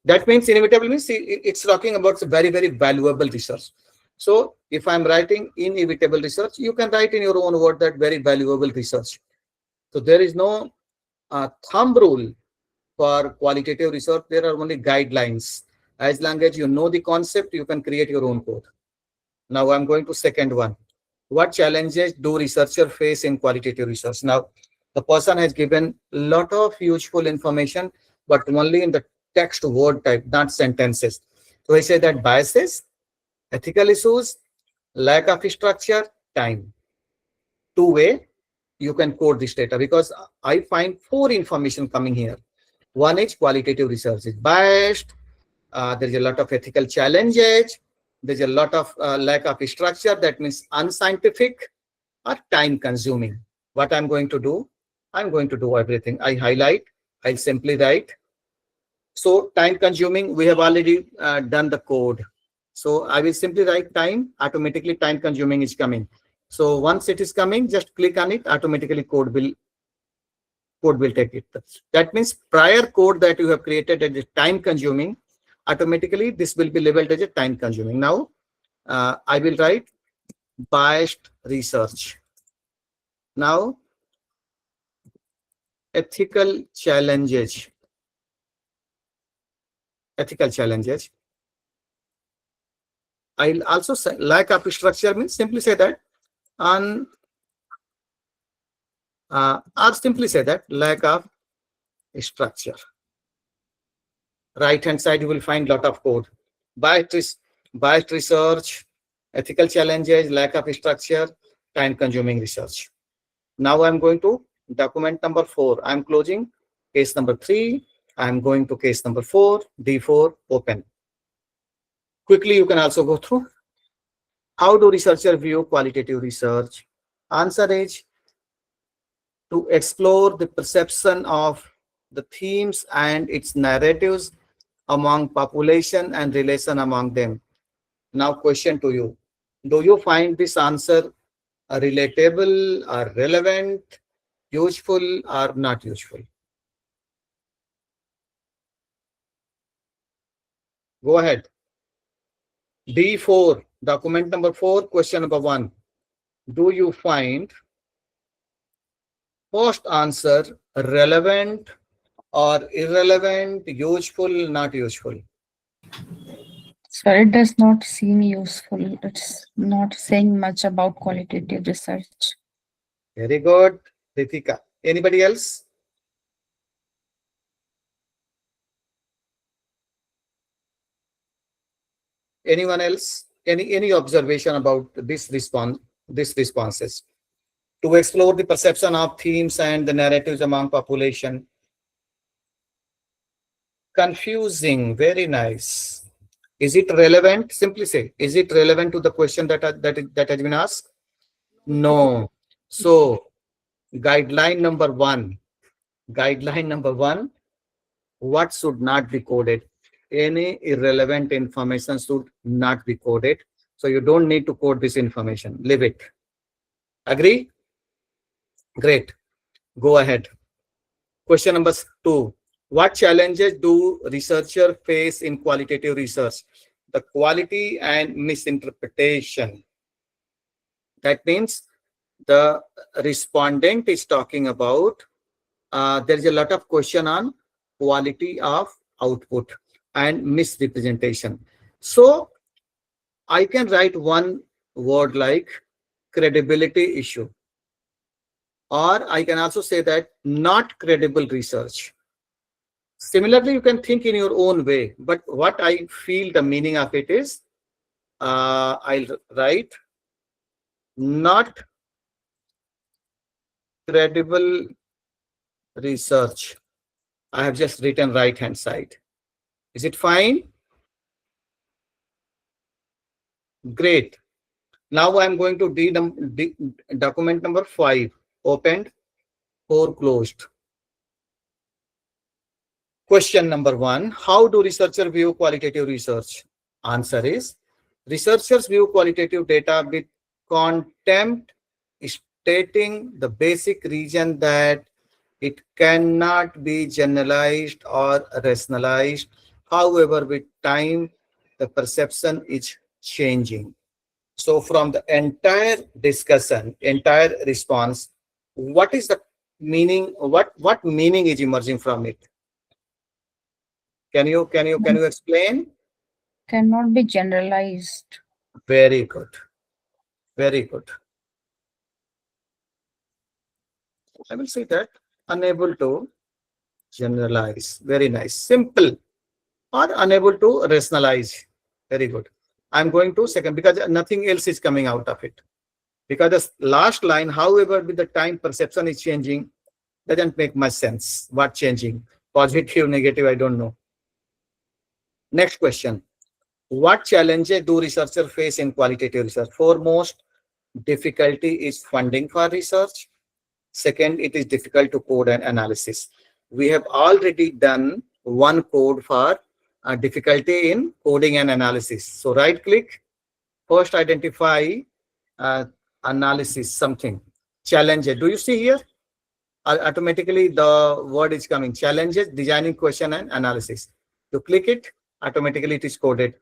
that means inevitable means it's talking about very, very valuable research. So if I'm writing inevitable research, you can write in your own word that very valuable research. So there is no thumb rule for qualitative research. There are only guidelines. As long as you know the concept, you can create your own code. Now I'm going to second one. What challenges do researchers face in qualitative research? Now, the person has given a lot of useful information, but only in the text word type, not sentences. So I say that biases, ethical issues, lack of structure, time. Two-way, you can code this data because I find four information coming here. One is qualitative research is biased. There's a lot of ethical challenges. There's a lot of lack of structure. That means unscientific or time consuming. What I'm going to do? I'm going to do everything. I highlight. I'll simply write. So time consuming, we have already done the code. So I will simply write time. Automatically time consuming is coming. So once it is coming, just click on it. Automatically code will take it. That means prior code that you have created as time consuming, automatically this will be labeled as a time consuming. Now I will write biased research. Now ethical challenges. I'll also say lack of structure means simply say that on or simply say that lack of structure. Right hand side you will find lot of code. Biased research, ethical challenges, lack of structure, time consuming research. Now I'm going to document number 4. I'm closing case number 3. I'm going to case number 4, D4, open. Quickly you can also go through. How do researchers view qualitative research? Answer is to explore the perception of the themes and its narratives among population and relation among them. Now question to you. Do you find this answer relatable or relevant, useful or not useful? Go ahead. D4, document number 4, question number 1. Do you find post answer relevant or irrelevant, useful, not useful? So it does not seem useful. It's not saying much about qualitative research. Very good, Ritika. Anybody else? Anyone else? Any observation about this response? These responses to explore the perception of themes and the narratives among population. Confusing. Very nice. Is it relevant? Simply say, is it relevant to the question that has been asked? No. So guideline number 1. Guideline number 1. What should not be coded? Any irrelevant information should not be coded. So you don't need to code this information. Leave it. Agree? Great. Go ahead. Question number 2. What challenges do researchers face in qualitative research? The quality and misinterpretation. That means the respondent is talking about there is a lot of question on quality of output and misrepresentation. So I can write one word like credibility issue, or I can also say that not credible research. Similarly, you can think in your own way, but what I feel the meaning of it is, I'll write not credible research. I have just written right hand side. Is it fine? Great. Now I'm going to document number 5, opened, 4 closed. Question number 1, how do researchers view qualitative research? Answer is, researchers view qualitative data with contempt, stating the basic reason that it cannot be generalized or rationalized. However, with time, the perception is changing. So from the entire discussion, entire response, what is the meaning? What meaning is emerging from it? Can you explain? Cannot be generalized. Very good. Very good. I will say that unable to generalize. Very nice. Simple, or unable to rationalize. Very good. I'm going to second because nothing else is coming out of it. Because the last line, however, with the time perception is changing, doesn't make much sense. What changing? Positive, negative, I don't know. Next question. What challenges do researchers face in qualitative research? Foremost, difficulty is funding for research. Second, it is difficult to code and analysis. We have already done one code for difficulty in coding and analysis. So right click, first identify uh, analysis, something. Challenges. Do you see here? Automatically the word is coming. Challenges, designing question and analysis. You click it, automatically it is coded.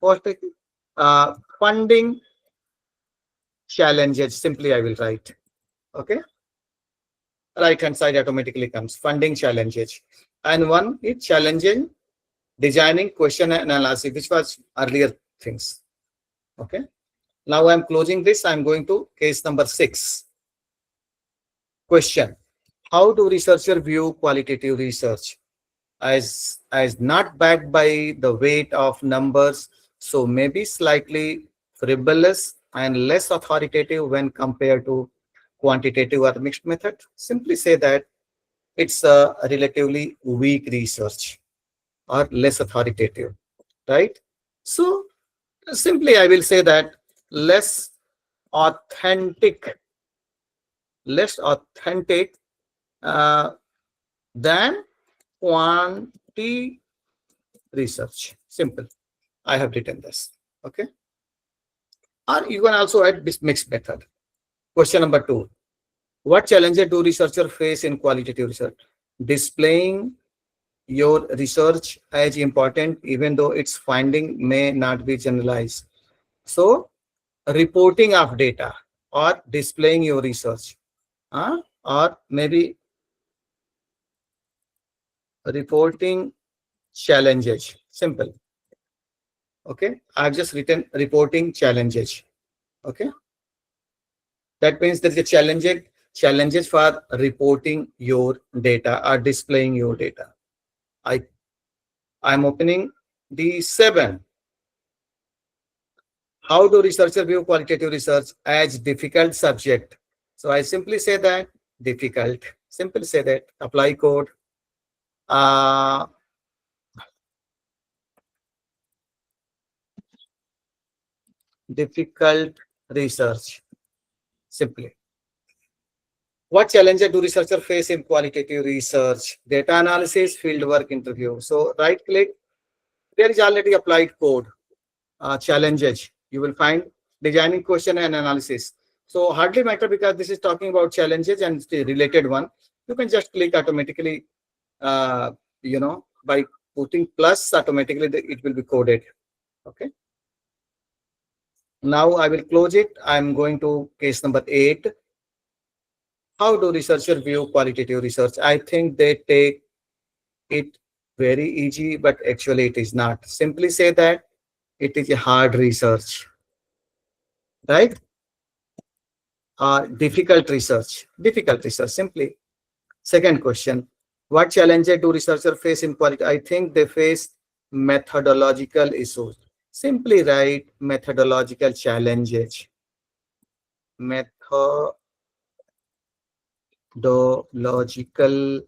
First, funding challenges, simply I will write. Okay. Right hand side automatically comes funding challenges. And one is challenging designing question and analysis, which was earlier things. Okay. Now I'm closing this. I'm going to case number 6. Question. How do researchers view qualitative research? As not backed by the weight of numbers, so maybe slightly frivolous and less authoritative when compared to quantitative or mixed method. Simply say that it's a relatively weak research or less authoritative, right? So simply I will say that less authentic, less authentic uh, than quantity research. Simple. I have written this. Okay. Or you can also add this mixed method. Question number 2. What challenges do researchers face in qualitative research? Displaying your research as important, even though its finding may not be generalized. So, reporting of data or displaying your research, or maybe reporting challenges. Simple. Okay. I've just written reporting challenges. Okay. That means there is a challenges for reporting your data or displaying your data. I'm opening the 7. How do researchers view qualitative research as difficult subject? So I simply say that difficult. Simply say that. Apply code. Uh, difficult research. Simply. What challenges do researchers face in qualitative research? Data analysis, fieldwork interview. So right click. There is already applied code. Challenges. You will find designing question and analysis. So hardly matter because this is talking about challenges and it's the related one. You can just click automatically, by putting plus automatically it will be coded. Okay. Now I will close it. I'm going to case number 8. How do researchers view qualitative research? I think they take it very easy, but actually it is not. Simply say that it is a hard research, right? Difficult research. Difficult research, simply. Second question, what challenges do researchers face in quality? I think they face methodological issues. Simply write methodological challenges. Methodological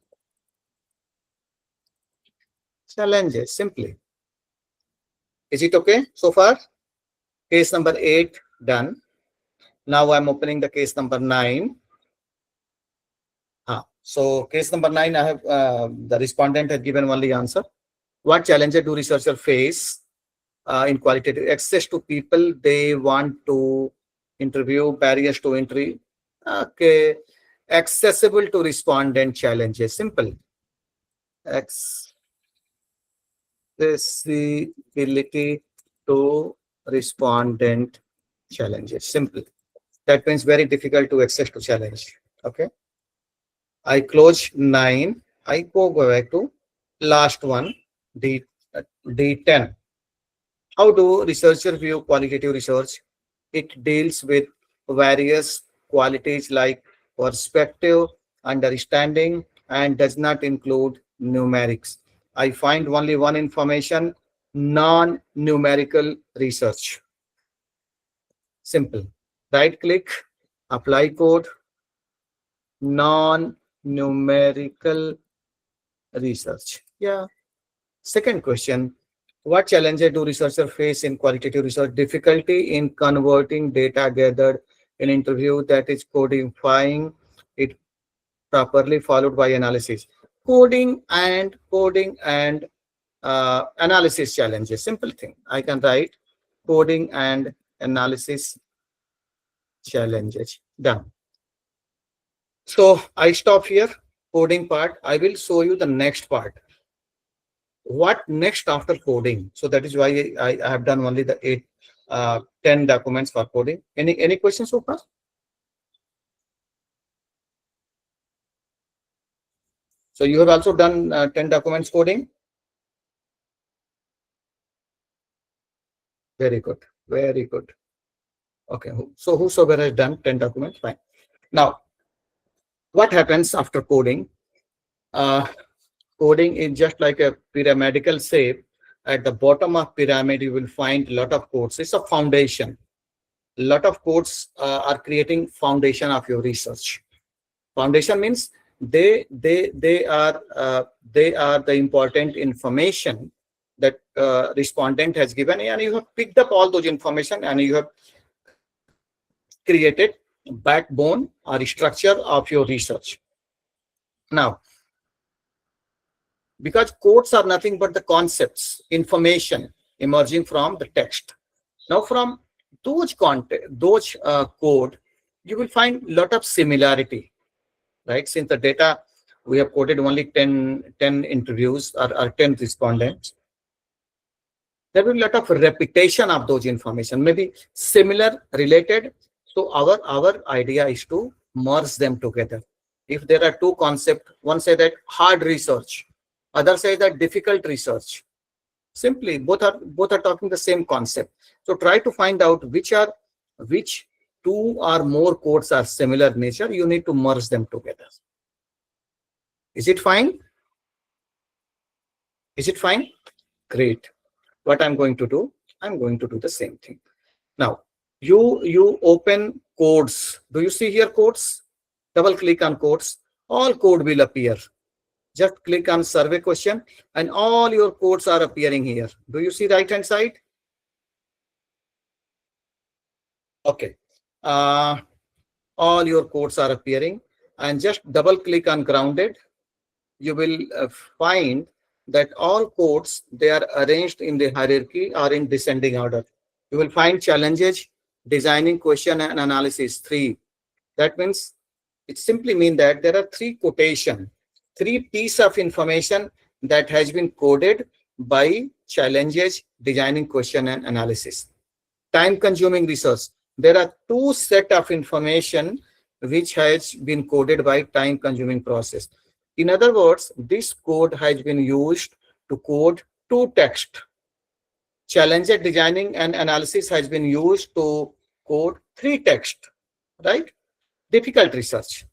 challenges, simply. Is it okay so far? Case number 8 done. Now I'm opening the case number 9. So case number 9, I have the respondent has given only answer. What challenges do researchers face in qualitative? Access to people they want to interview, barriers to entry. Okay, accessible to respondent challenges. Simple. Accessibility to respondent challenges. Simple. That means very difficult to access to challenge. Okay. I close 9. I go back to last one, D, D10. How do researchers view qualitative research? It deals with various qualities like perspective, understanding, and does not include numerics. I find only one information, non-numerical research. Simple. Right click, apply code, non-numerical research. Yeah. Second question, what challenges do researchers face in qualitative research? Difficulty in converting data gathered in interview, that is codifying it properly, followed by analysis. Coding and analysis challenges. Simple thing. I can write coding and analysis challenges. Done. So I stop here. Coding part. I will show you the next part. What next after coding? So that is why I have done only the 10 documents for coding. Any questions so far? So you have also done 10 documents coding. Very good. Very good. Okay. So whosoever has done 10 documents, fine. Now, what happens after coding? Coding is just like a pyramidal shape. At the bottom of pyramid, you will find a lot of codes. It's a foundation. A lot of codes are creating foundation of your research. Foundation means they are the important information that respondent has given, and you have picked up all those information and you have created backbone or structure of your research. Now, because codes are nothing but the concepts, information emerging from the text. Now, from those code, you will find a lot of similarity, right? Since the data, we have coded only 10 interviews or 10 respondents. There will be a lot of repetition of those information, maybe similar, related. So our idea is to merge them together. If there are two concepts, one say that hard research, other say that difficult research. Simply, both are talking the same concept. So try to find out which two or more codes are similar nature. You need to merge them together. Is it fine? Is it fine? Great. What I'm going to do, I'm going to do the same thing. Now, you open codes. Do you see here codes? Double click on codes. All code will appear. Just click on survey question and all your codes are appearing here. Do you see right hand side? Okay. All your codes are appearing, and just double click on grounded. You will find that all codes, they are arranged in the hierarchy or in descending order. You will find challenges, designing question and analysis 3. That means it simply means that there are 3 quotation, 3 piece of information that has been coded by challenges, designing question and analysis. Time consuming research. There are 2 set of information which has been coded by time consuming process. In other words, this code has been used to code two text. Challenger designing and analysis has been used to code three text, right? Difficult research.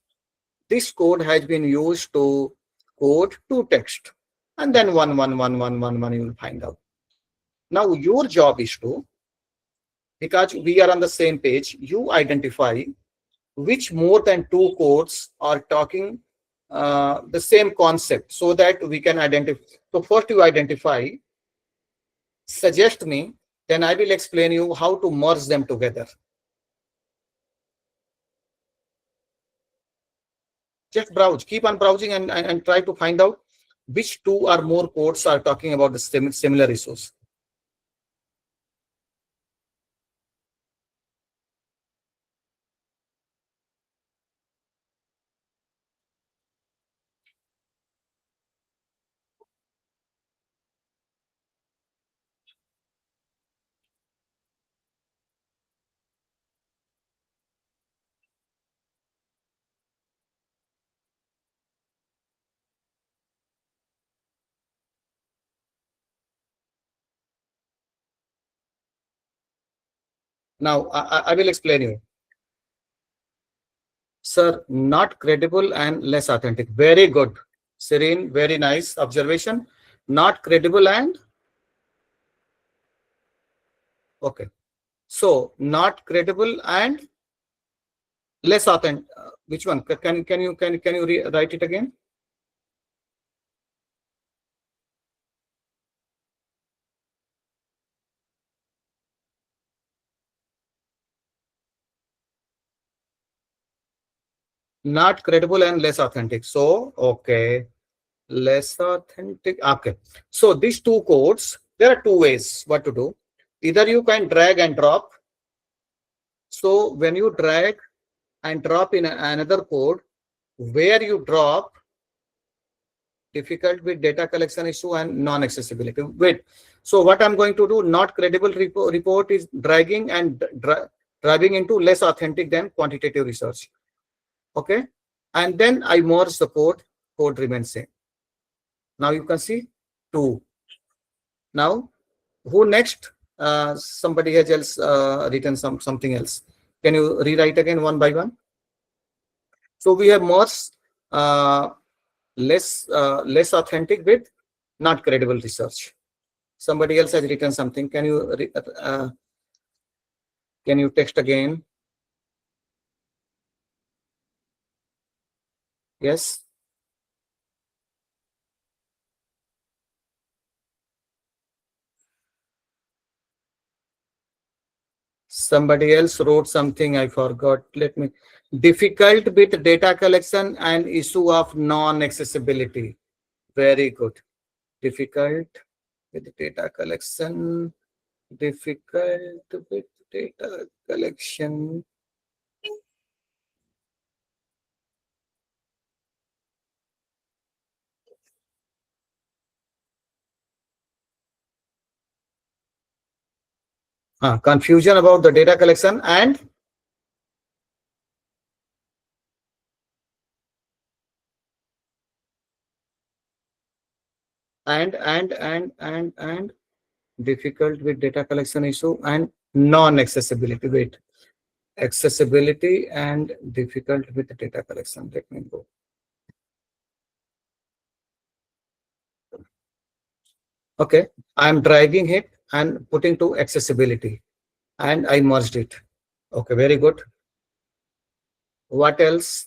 This code has been used to code two text. And then one, you will find out. Now your job is to, because we are on the same page, you identify which more than two codes are talking the same concept so that we can identify. So first you identify, suggest me, then I will explain you how to merge them together. Just browse, keep on browsing and try to find out which two or more codes are talking about the similar resource. Now I will explain you. Sir, not credible and less authentic. Very good. Serene, very nice observation. Not credible and okay. So not credible and less authentic. Which one? Can you write it again? Not credible and less authentic. So okay, less authentic. Okay. So these two codes, there are two ways what to do. Either you can drag and drop. So when you drag and drop in another code, where you drop difficult with data collection issue and non-accessibility. Wait. So what I'm going to do, not credible report is dragging and driving into less authentic than quantitative research. Okay. And then I merge the code remains same. Now you can see two. Now who next? Somebody has else written something else. Can you rewrite again one by one? So we have merged less authentic with not credible research. Somebody else has written something. Can you text again? Yes. Somebody else wrote something. I forgot. Let me. Difficult with data collection and issue of non-accessibility. Very good. Difficult with data collection. Difficult with data collection. Confusion about the data collection and difficult with data collection issue and non-accessibility. Wait, accessibility and difficult with data collection. Let me go. Okay, I'm dragging it and putting to accessibility and I merged it. Okay, very good. What else?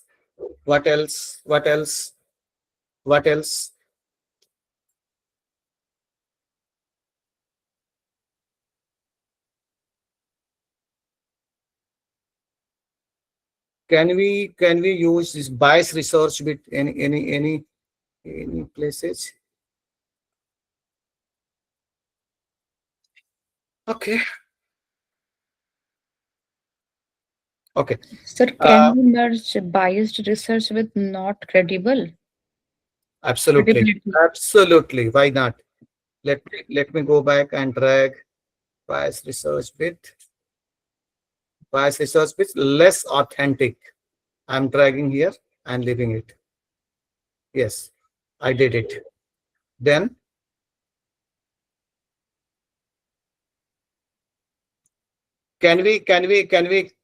What else? What else? What else? Can we use this bias research with any places? Okay. Okay. Sir, can we merge biased research with not credible? Absolutely. Credibility. Absolutely. Why not? Let me go back and drag bias research with less authentic. I'm dragging here and leaving it. Yes, I did it. Then can we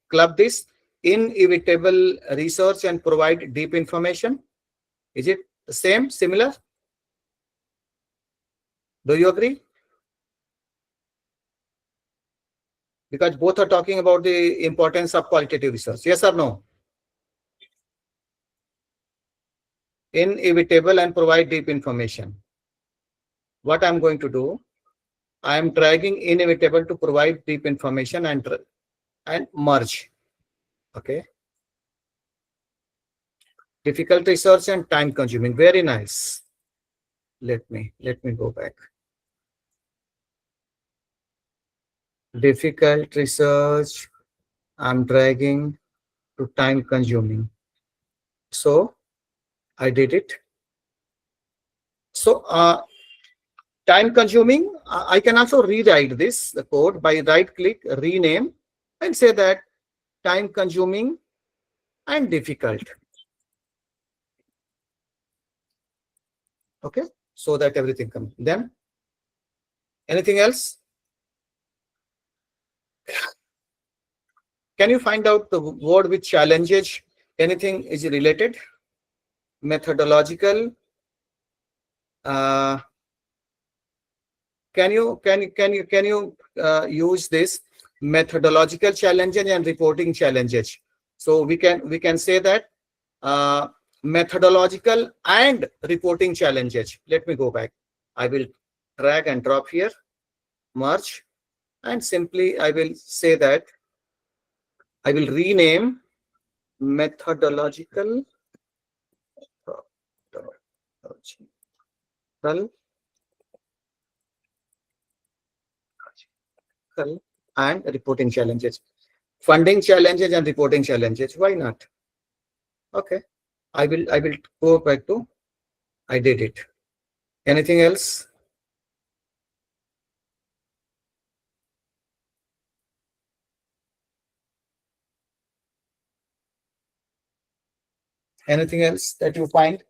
club this inevitable research and provide deep information? Is it the same, similar? Do you agree? Because both are talking about the importance of qualitative research. Yes or no? Inevitable and provide deep information. What I'm going to do, I am dragging inevitable to provide deep information and merge. Okay. Difficult research and time consuming. Very nice. Let me go back. Difficult research, I'm dragging to time consuming. So I did it. So time consuming, I can also rewrite this, the code, by right click, rename, and say that time consuming and difficult. Okay, so that everything comes. Then anything else? Can you find out the word with challenges? Anything is related? Methodological. Can you use this methodological challenges and reporting challenges? So we can say that methodological and reporting challenges. Let me go back. I will drag and drop here, merge, and simply I will say that I will rename methodological and reporting challenges. Funding challenges and reporting challenges. Why not? Okay. I will go back to I did it. Anything else? Anything else that you find?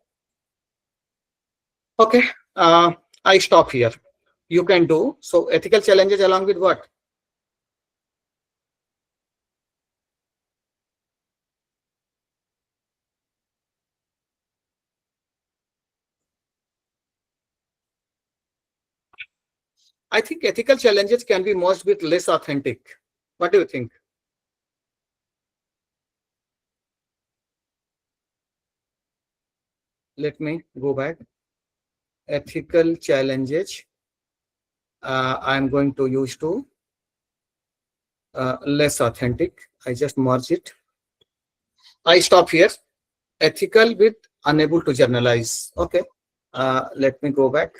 Okay. I stop here. You can do so. Ethical challenges along with what? I think ethical challenges can be merged with less authentic. What do you think? Let me go back. Ethical challenges. I'm going to use to less authentic. I just merge it. I stop here. Ethical with unable to generalize. Okay. Let me go back.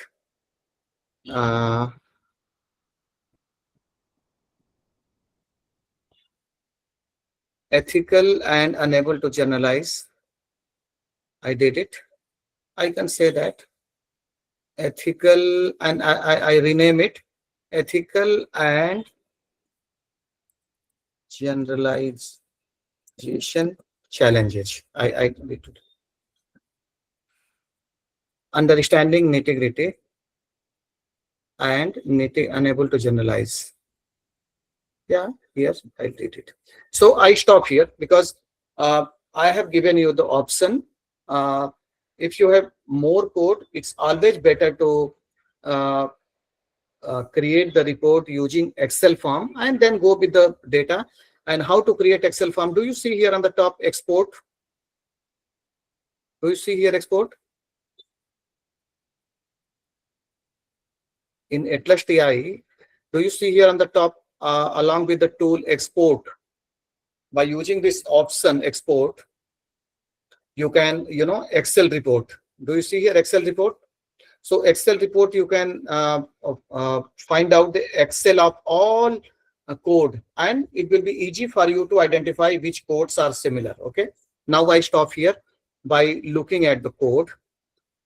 Ethical and unable to generalize. I did it. I can say that ethical, and I rename it ethical and generalization challenges. I did it. Understanding nitty-gritty and unable to generalize. Yeah, yes, I did it. So I stop here because I have given you the option. If you have more code, it's always better to create the report using Excel form and then go with the data. And how to create Excel form? Do you see here on the top export? Do you see here export? In ATLAS.ti, do you see here on the top along with the tool export? By using this option export, you can, Excel report. Do you see here Excel report? So Excel report, you can find out the Excel of all code, and it will be easy for you to identify which codes are similar. Okay. Now I stop here by looking at the code.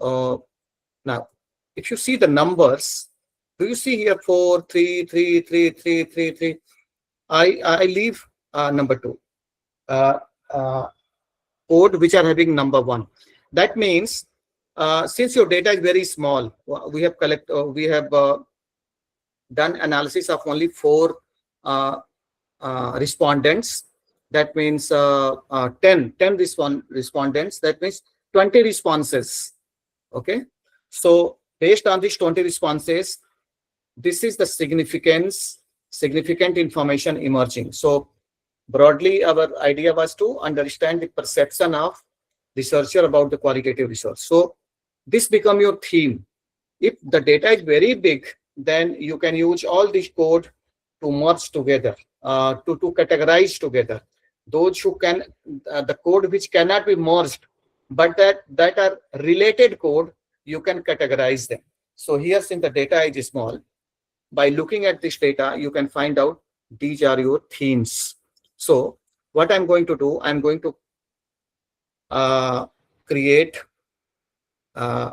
Now, if you see the numbers, do you see here 4, 3, 3, 3, 3, 3, 3? I leave number 2. code which are having number 1. That means since your data is very small, we have done analysis of only 4 uh, respondents. That means 10 respondents. That means 20 responses. Okay. So based on these 20 responses, this is the significant information emerging. So broadly, our idea was to understand the perception of researcher about the qualitative research. So this become your theme. If the data is very big, then you can use all this code to merge together, to categorize together. Those who can, the code which cannot be merged, but that are related code, you can categorize them. So here, since the data is small, by looking at this data, you can find out these are your themes. So what I'm going to do, I'm going to create a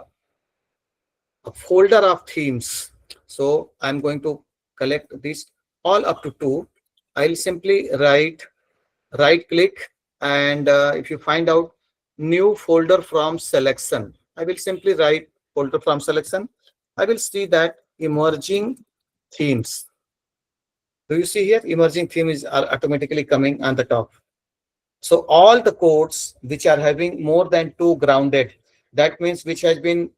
folder of themes. So I'm going to collect this all up to 2. I'll simply right click, and if you find out new folder from selection, I will simply write folder from selection. I will see that emerging themes. Do you see here emerging themes are automatically coming on the top. So all the codes which are having more than 2 grounded, that means which has been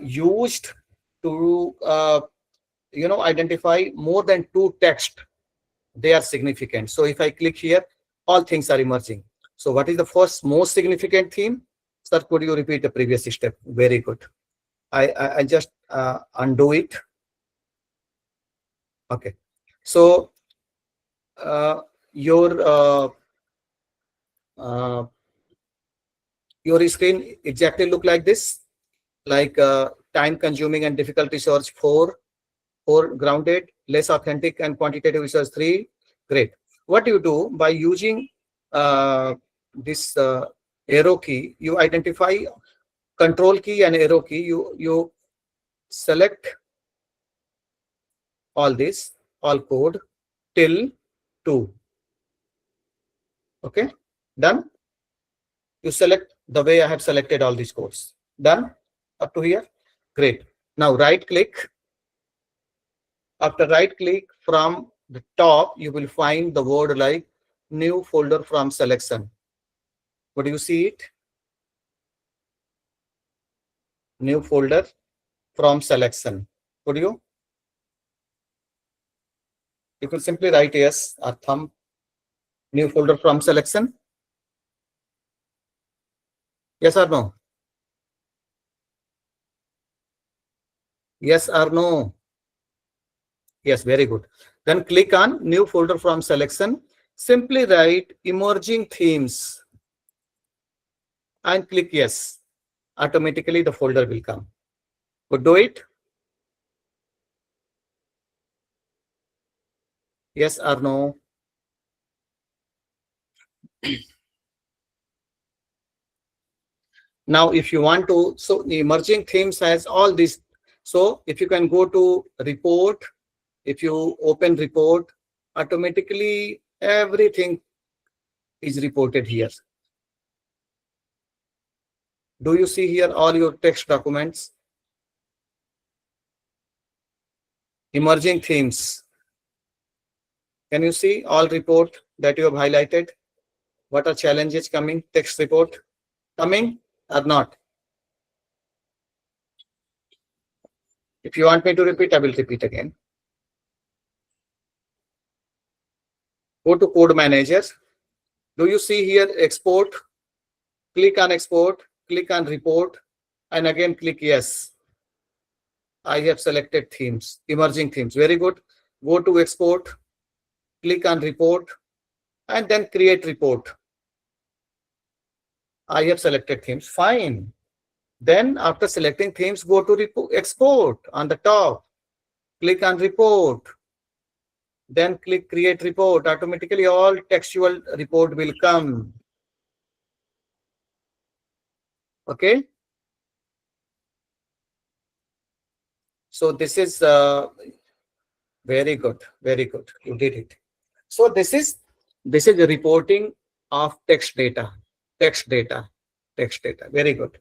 used to identify more than 2 text, they are significant. So if I click here, all things are emerging. So what is the first most significant theme? Sir, could you repeat the previous step? Very good. I just undo it. Okay. So uh, your uh, uh, your screen exactly look like this, like time consuming and difficult research 4 grounded, less authentic and quantitative research 3. Great. What you do by using this arrow key, you identify control key and arrow key, you select all this, all code till 2. Okay, done. You select the way I have selected all these codes. Done up to here. Great. Now right click. After right click from the top, you will find the word like new folder from selection. What do you see it? New folder from selection. Would you? You could simply write yes or thumb. New folder from selection. Yes or no? Yes or no? Yes, very good. Then click on new folder from selection. Simply write emerging themes and click yes. Automatically the folder will come. Could do it? Yes or no? Now, if you want to, so the emerging themes has all this. So if you can go to report, if you open report, automatically everything is reported here. Do you see here all your text documents? Emerging themes. Can you see all report that you have highlighted? What are challenges coming? Text report coming or not? If you want me to repeat, I will repeat again. Go to code manager. Do you see here export? Click on export, click on report, and again click yes. I have selected themes, emerging themes. Very good. Go to export, click on report, and then create report. I have selected themes. Fine. Then after selecting themes, go to export on the top. Click on report. Then click create report. Automatically all textual report will come. Okay. So this is very good. Very good. You did it. So this is the reporting of text data. Text data. Text data. Very good.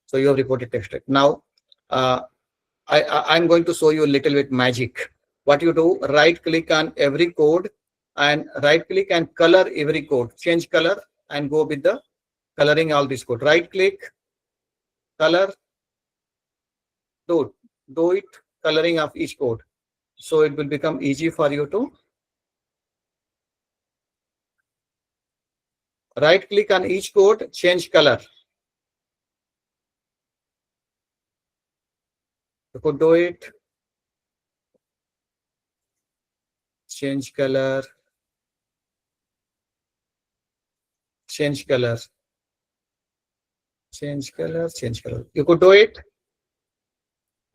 So you have reported text data. Now, I'm going to show you a little bit magic. What you do, right click on every code and right click and color every code. Change color and go with the coloring all this code. Right click, color, do it, coloring of each code. So it will become easy for you to right click on each code, change color. You could do it, change color, change color, change color, change color. You could do it,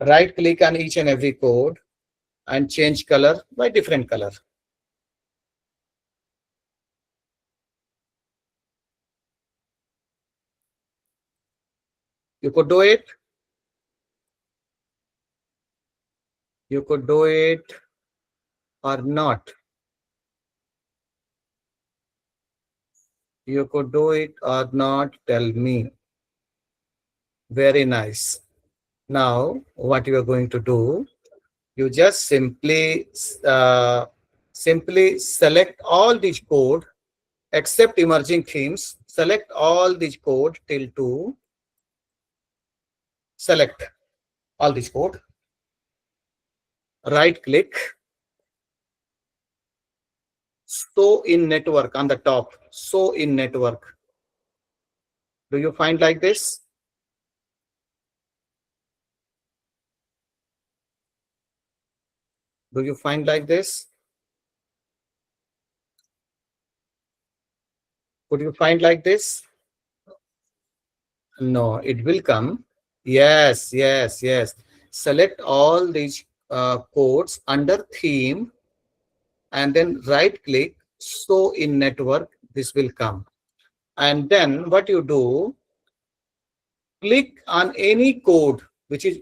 right click on each and every code and change color by different color. You could do it. You could do it or not. You could do it or not. Tell me. Very nice. Now, what you are going to do, you just simply select all these code except emerging themes. Select all these code till to select all this code. Right click, show in network on the top. Show in network. Do you find like this? Do you find like this? Could you find like this? No, it will come. Yes, yes, yes. Select all these codes under theme and then right click, show in network. This will come. And then what you do, click on any code which is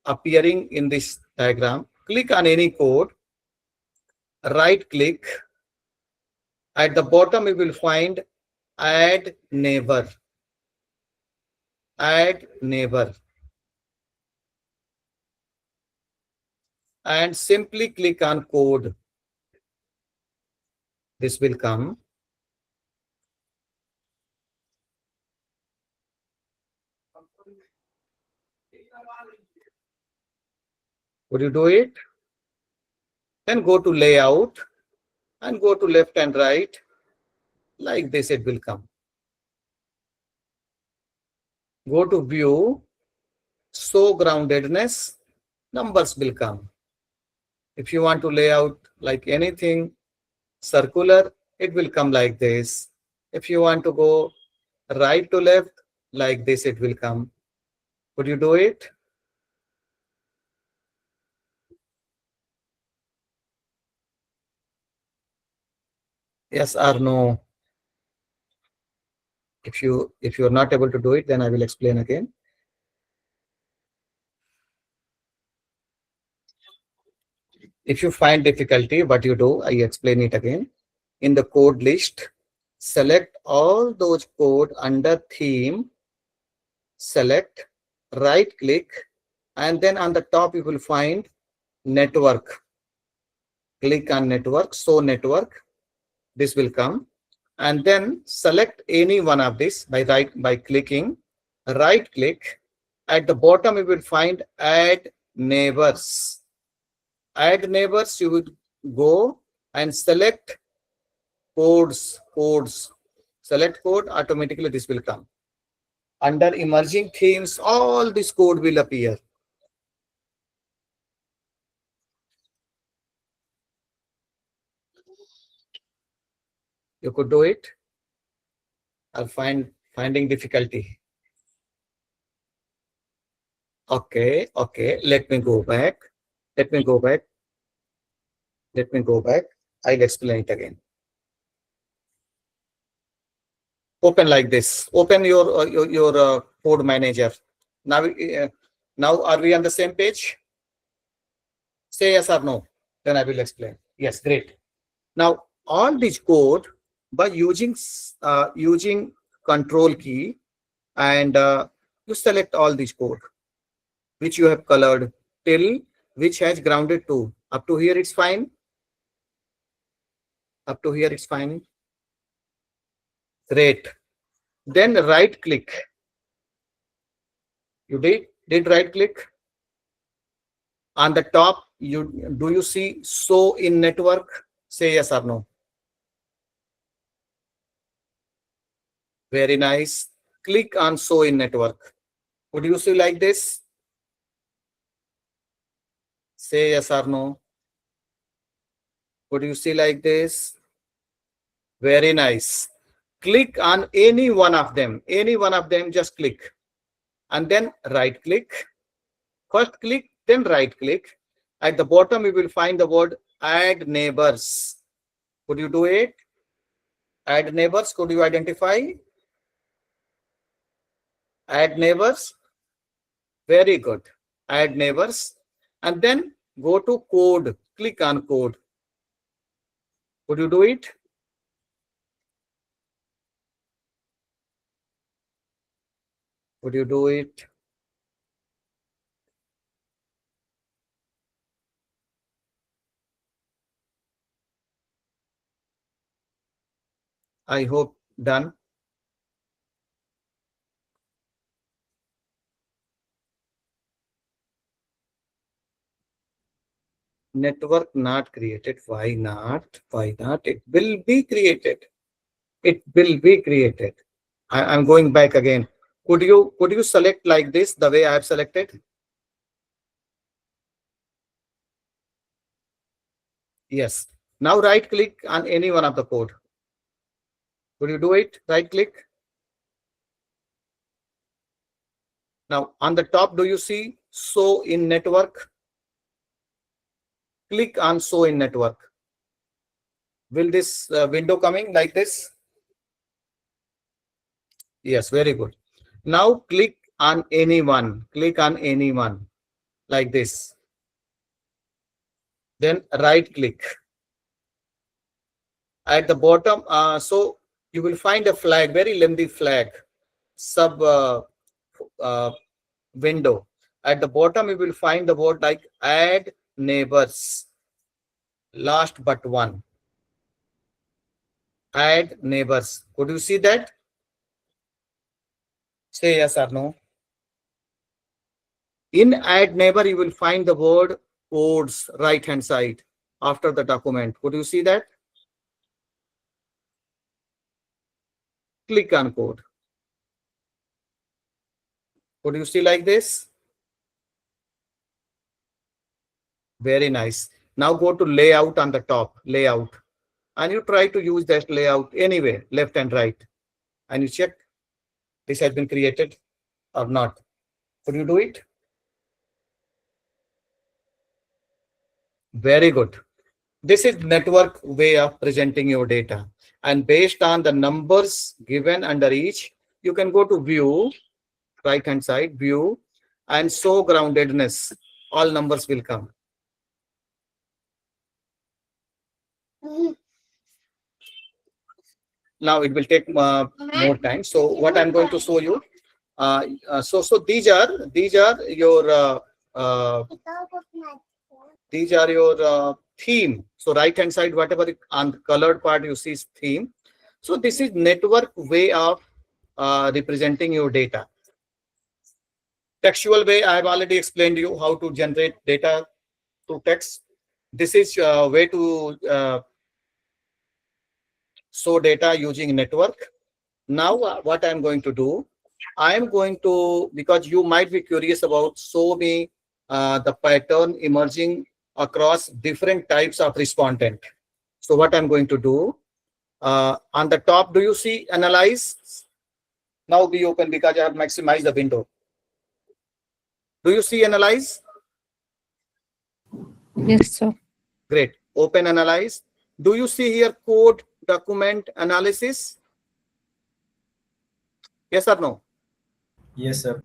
appearing in this diagram. Click on any code, right click. At the bottom, you will find add neighbor. Add neighbor. And simply click on code. This will come. Would you do it? Then go to layout and go to left and right. Like this, it will come. Go to view, show groundedness, numbers will come. If you want to lay out like anything circular, it will come like this. If you want to go right to left, like this, it will come. Would you do it? Yes or no? If you're not able to do it, then I will explain again. If you find difficulty, what you do, I explain it again. In the code list, select all those code under theme, select, right click, and then on the top you will find network. Click on network, show network. This will come. And then select any one of this by clicking, right click. At the bottom you will find add neighbors. Add neighbors, you would go and select codes. Select code, automatically this will come. Under emerging themes, all this code will appear. You could do it. I'll finding difficulty. Okay. Let me go back. Let me go back. I'll explain it again. Open like this. Open your code manager. Now are we on the same page? Say yes or no. Then I will explain. Yes, great. Now all this code by using control key and you select all these code which you have colored till which has grounded to. Up to here it's fine. Up to here it's fine. Great. Then right click. You did right click. On the top, do you see show in network? Say yes or no. Very nice. Click on show in network. Would you see like this? Say yes or no. Would you see like this? Very nice. Click on any one of them. Any one of them, just click. And then right click. First click, then right click. At the bottom, you will find the word add neighbors. Could you do it? Add neighbors. Could you identify? Add neighbors. Very good. Add neighbors. And then go to code. Click on code. Could you do it? Would you do it? I hope done. Network not created. Why not? Why not? It will be created. It will be created. I'm going back again. Could you select like this the way I have selected? Yes. Now right click on any one of the code. Could you do it? Right click. Now on the top, do you see show in network? Click on show in network. Will this window coming like this? Yes, very good. Now click on anyone. Click on anyone like this. Then right click. At the bottom, so you will find a flag, very lengthy flag, sub uh, window. At the bottom, you will find the word like add neighbors. Last but one. Add neighbors. Could you see that? Say yes or no. In add neighbor, you will find the word codes right hand side after the document. Could you see that? Click on code. Could you see like this? Very nice. Now go to layout on the top, layout. And you try to use that layout anyway, left and right. And you check this has been created or not. Could you do it? Very good. This is network way of presenting your data. And based on the numbers given under each, you can go to view, right hand side, view, and show groundedness. All numbers will come. Now it will take more time. So what I'm going to show you. So these are your theme. So right hand side, whatever on the colored part you see is theme. So this is network way of representing your data. Textual way, I have already explained you how to generate data to text. This is way to show data using network. Now what I'm going to do, I'm going to, because you might be curious about show me the pattern emerging across different types of respondent. So what I'm going to do, on the top, do you see analyze? Now be open because I have maximized the window. Do you see analyze? Yes, sir. Great. Open analyze. Do you see here code document analysis? Yes or no? Yes, sir.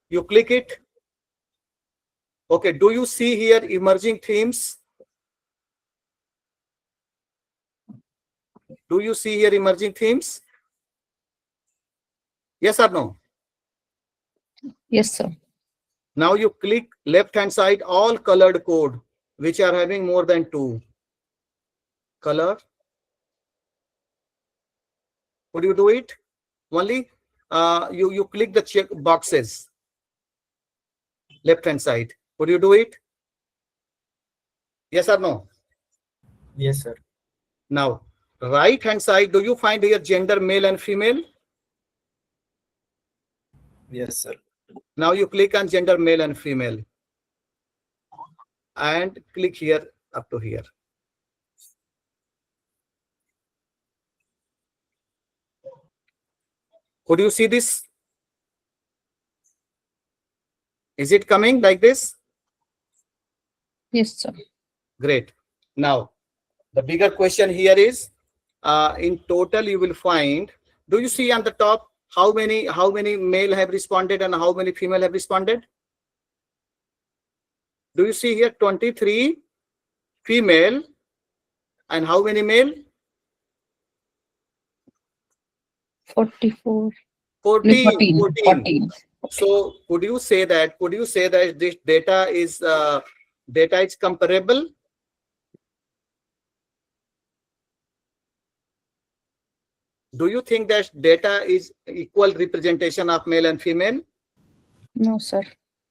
You click it. Okay. Do you see here emerging themes? Do you see here emerging themes? Yes or no? Yes, sir. Now you click left hand side, all colored code, which are having more than 2. Color. Would you do it? Only you click the check boxes. Left hand side. Would you do it? Yes or no? Yes, sir. Now, right hand side, do you find here gender male and female? Yes, sir. Now you click on gender male and female and click here up to here. Could you see this? Is it coming like this? Yes, sir. Great. Now, the bigger question here is, in total you will find, do you see on the top how many male have responded and how many female have responded? Do you see here 23 female and how many male? 44. 14. 14. So could you say that this data is comparable? Do you think that data is equal representation of male and female? No, sir.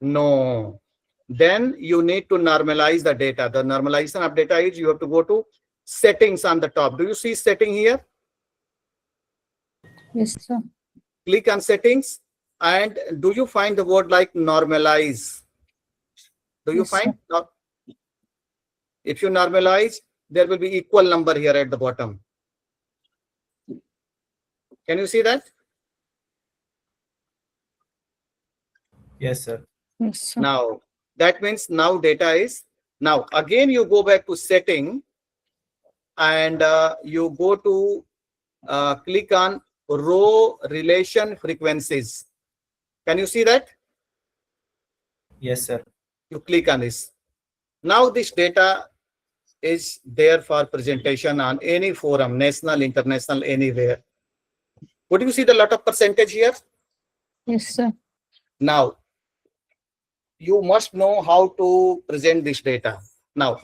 No. Then you need to normalize the data. The normalization of data is you have to go to settings on the top. Do you see setting here? Yes, sir. Click on settings. And do you find the word like normalize? Do you Yes, find? If you normalize, there will be equal number here at the bottom. Can you see that? Yes, sir. Yes, sir. Now, that means now data is, now again you go back to setting and you go to click on row relation frequencies. Can you see that? Yes, sir. You click on this. Now this data is there for presentation on any forum, national, international, anywhere. Would you see the lot of percentage here? Yes, sir. Now, you must know how to present this data. Now,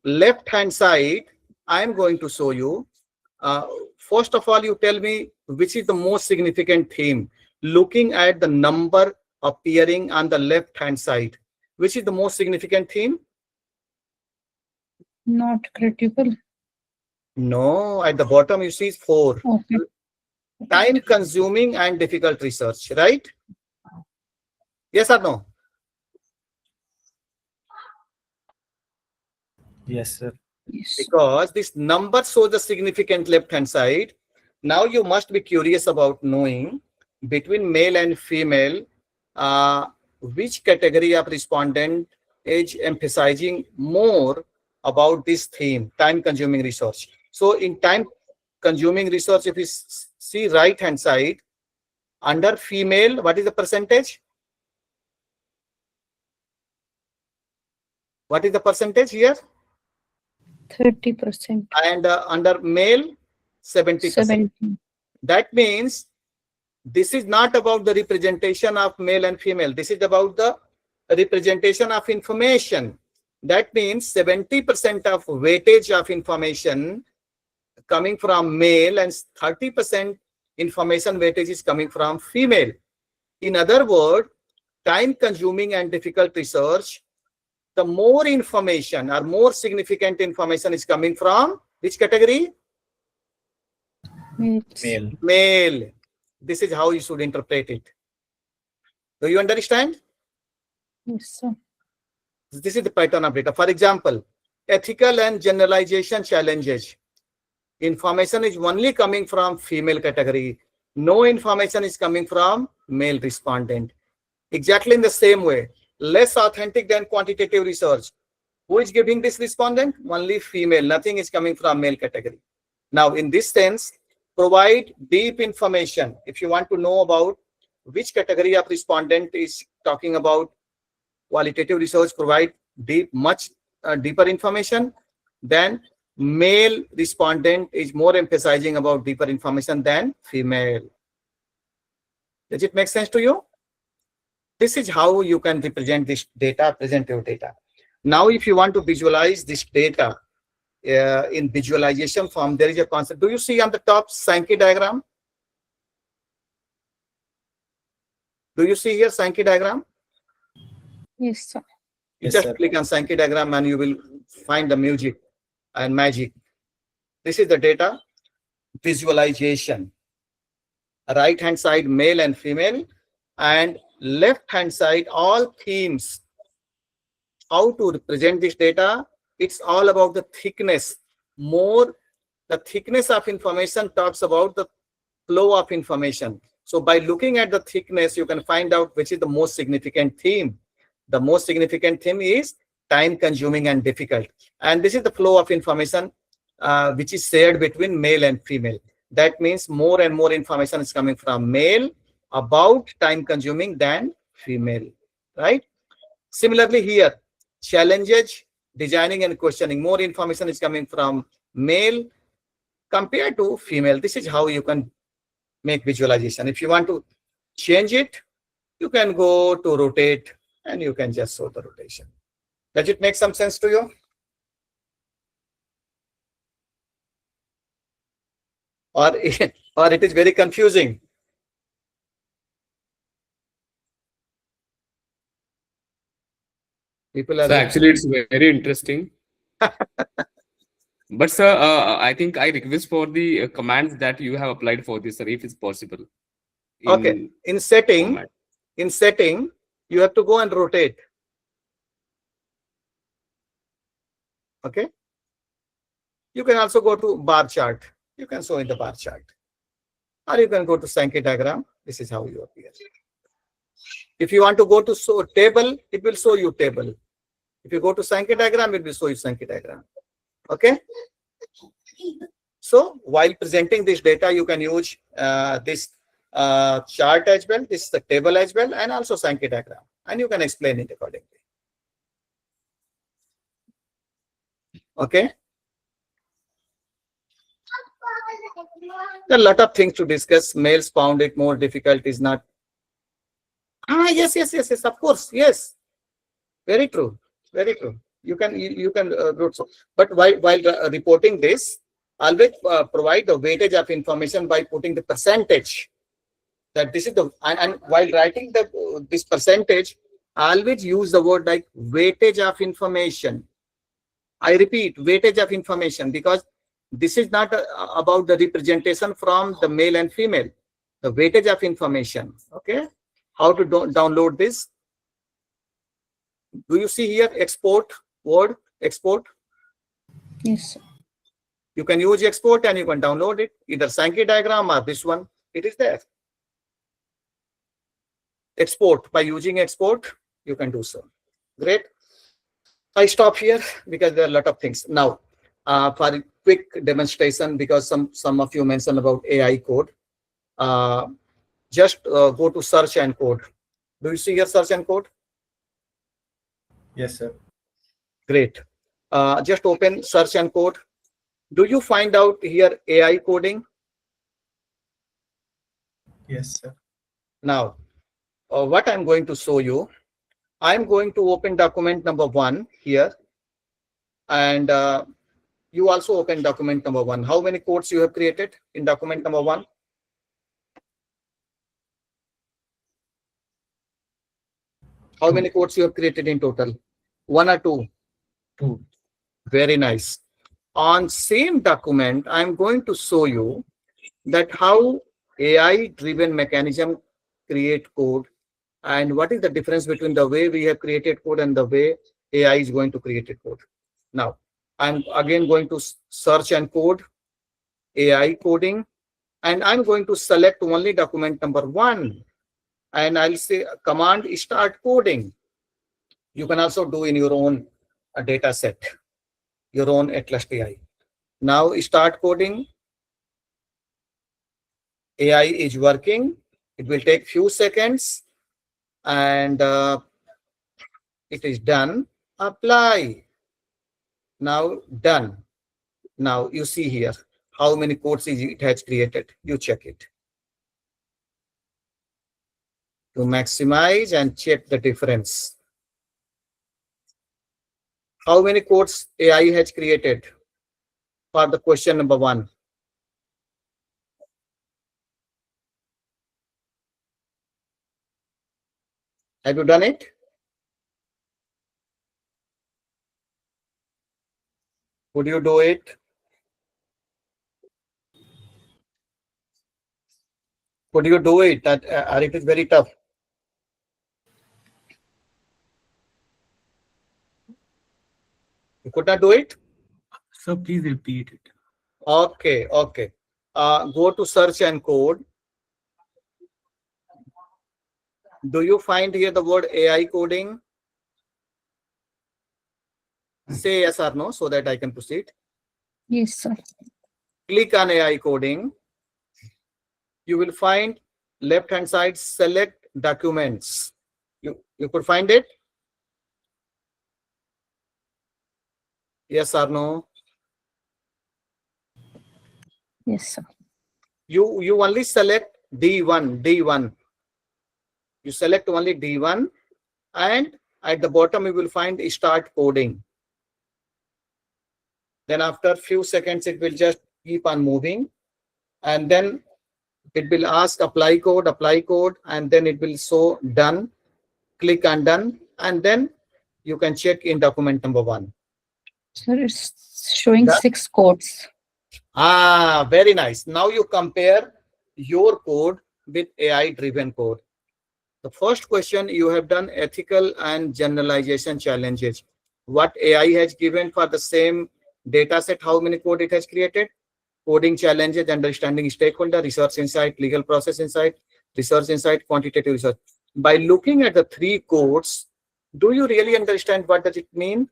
left hand side, I am going to show you. First of all, you tell me which is the most significant theme. Looking at the number appearing on the left hand side, which is the most significant theme? Not critical. No, at the bottom you see 4. Okay. Time consuming and difficult research, right? Yes or no? Yes, sir. Yes. Because this number shows the significant left hand side. Now you must be curious about knowing between male and female, which category of respondent is emphasizing more about this theme, time consuming research. So in time consuming research, if you see right hand side, under female, what is the percentage? What is the percentage here? 30%. And under male, 70%. 70. That means this is not about the representation of male and female. This is about the representation of information. That means 70% of weightage of information coming from male and 30% information weightage is coming from female. In other words, time consuming and difficult research, the more information or more significant information is coming from which category? It's Male. Male. This is how you should interpret it. Do you understand? Yes, sir. This is the pattern of data. For example, ethical and generalization challenges. Information is only coming from female category. No information is coming from male respondent. Exactly in the same way, less authentic than quantitative research. Who is giving this respondent? Only female. Nothing is coming from male category. Now, in this sense, provide deep information. If you want to know about which category of respondent is talking about qualitative research, provide much deeper information. Then male respondent is more emphasizing about deeper information than female. Does it make sense to you? This is how you can represent this data, present your data. Now, if you want to visualize this data in visualization form, there is a concept. Do you see on the top Sankey diagram? Do you see here Sankey diagram? Yes, sir. You Yes, just sir. click on Sankey diagram and you will find the music and magic. This is the data visualization. Right hand side male and female, and left hand side all themes. How to represent this data? It's all about the thickness. More, the thickness of information talks about the flow of information. So by looking at the thickness, you can find out which is the most significant theme. The most significant theme is time consuming and difficult. And this is the flow of information which is shared between male and female. That means more and more information is coming from male about time consuming than female, right? Similarly here, challenges, designing and questioning. More information is coming from male compared to female. This is how you can make visualization. If you want to change it, you can go to rotate and you can just show the rotation. Does it make some sense to you? Or, or it is very confusing? People are So actually, it's very interesting. But sir, I think I request for the commands that you have applied for this, sir, if it's possible. okay. In setting, Format. you have to go and rotate. Okay. You can also go to bar chart. You can show in the bar chart. Or you can go to Sankey diagram. This is how you appear. If you want to go to show table, it will show you table. If you go to Sankey diagram, it will show you Sankey diagram. Okay. So while presenting this data, you can use this chart as well, this the table as well, and also Sankey diagram, and you can explain it accordingly. Okay. There are a lot of things to discuss. Males found it more difficult, is not. Yes, of course, yes. Very true, very true. You can do so. But while reporting this, always provide the weightage of information by putting the percentage. That this is the and while writing the this percentage, always use the word like weightage of information. I repeat, weightage of information, because this is not about the representation from the male and female. The weightage of information. Okay. How to download this? Do you see here export word export? Yes, sir. You can use export and you can download it, either Sankey diagram or this one. It is there. Export, by using export, you can do so. Great. I stop here because there are a lot of things. Now, for a quick demonstration, because some of you mentioned about AI code, just go to search and code. Do you see here search and code? Yes, sir. Great. Just open search and code. Do you find out here AI coding? Yes, sir. Now, what I'm going to show you, I'm going to open document number 1 here, and you also open document number 1. How many codes you have created in document number 1? How many codes you have created in total? 1 or 2? 2. Very nice. On same document, I'm going to show you that how AI-driven mechanism create code, and what is the difference between the way we have created code and the way AI is going to create a code. Now, I'm again going to search and code, AI coding, and I'm going to select only document number 1, and I'll say command start coding. You can also do in your own data set, your own ATLAS.ti. Now start coding. AI is working. It will take few seconds, and it is done. Apply. Now done. Now you see here how many codes it has created. You check it. to maximize and check the difference. How many codes AI has created for the question number 1? Have you done it? Would you do it? Could you do it? Or it is very tough? You could not do it? So please repeat it. Okay, okay. Go to search and code. Do you find here the word AI coding? Say yes or no so that I can proceed. Yes, sir. Click on AI coding. You will find left hand side select documents. You could find it? Yes or no? Yes, sir. You only select D1. You select only D1, and at the bottom you will find start coding. Then after few seconds it will just keep on moving, and then it will ask apply code, and then it will show done. Click on done, and then you can check in document number 1. Sir, it's showing Done? 6 codes. Very nice. Now you compare your code with AI driven code. The first question, you have done ethical and generalization challenges. What AI has given for the same data set, how many code it has created? Coding challenges, understanding stakeholder, research insight, legal process insight, research insight, quantitative research. By looking at the 3 codes, do you really understand what does it mean?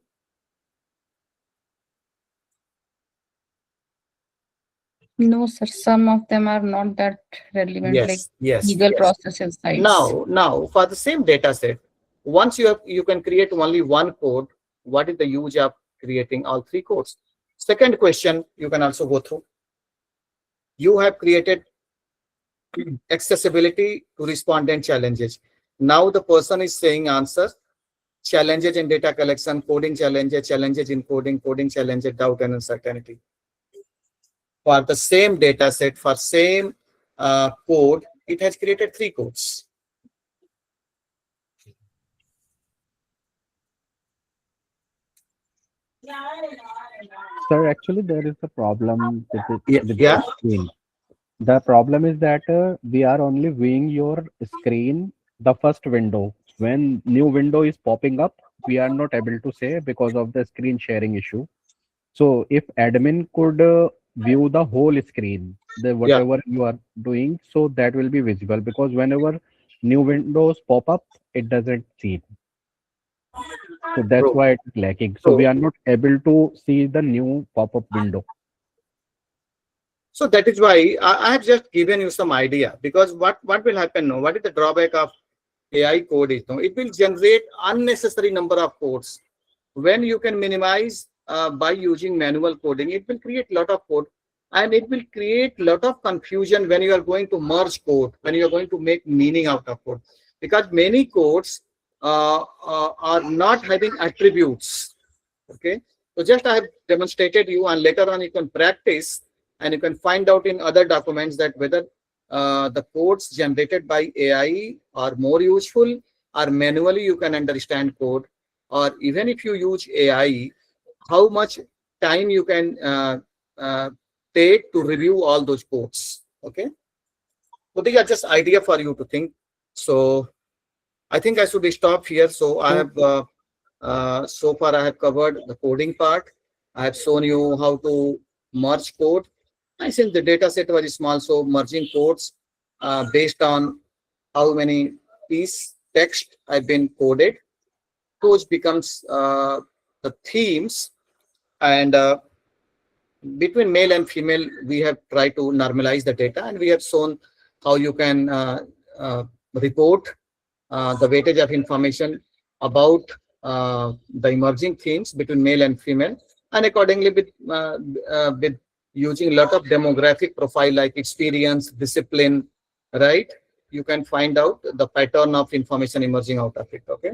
No, sir. Some of them are not that relevant, like Yes. legal process insights. Now for the same data set, once you can create only one code, what is the use of creating all 3 codes? Second question, you can also go through. You have created accessibility to respondent challenges. Now the person is saying answers, challenges in data collection, coding challenges in coding challenges, doubt and uncertainty. For the same data set, for same code, it has created 3 codes. Sir, actually, there is a problem with it, with Yeah. the screen. The problem is that we are only viewing your screen, the first window. When new window is popping up, we are not able to say because of the screen sharing issue. So if admin could view the whole screen, the Yeah. whatever you are doing, so that will be visible because whenever new windows pop up, it doesn't see. So that's True. why it's lacking. So we So, are not able to see the new pop-up window. so that is why I have just given you some idea, because what will happen now? What is the drawback of AI code is now? It will generate unnecessary number of codes. When you can minimize by using manual coding, it will create lot of code, and it will create lot of confusion when you are going to merge code, when you are going to make meaning out of code, because many codes are not having attributes. Okay, so just I have demonstrated you, and later on you can practice and you can find out in other documents that whether the codes generated by AI are more useful, or manually you can understand code, or even if you use AI, how much time you can uh, take to review all those codes. Okay, so these are just idea for you to think. So I think I should stop here. So I So have so far I have covered the coding part. I have shown you how to merge code. I since the data set was small, so merging codes based on how many piece text have been coded, those becomes the themes, and between male and female we have tried to normalize the data, and we have shown how you can report the weightage of information about the emerging themes between male and female, and accordingly with using a lot of demographic profile like experience, discipline, right? you can find out the pattern of information emerging out of it. Okay.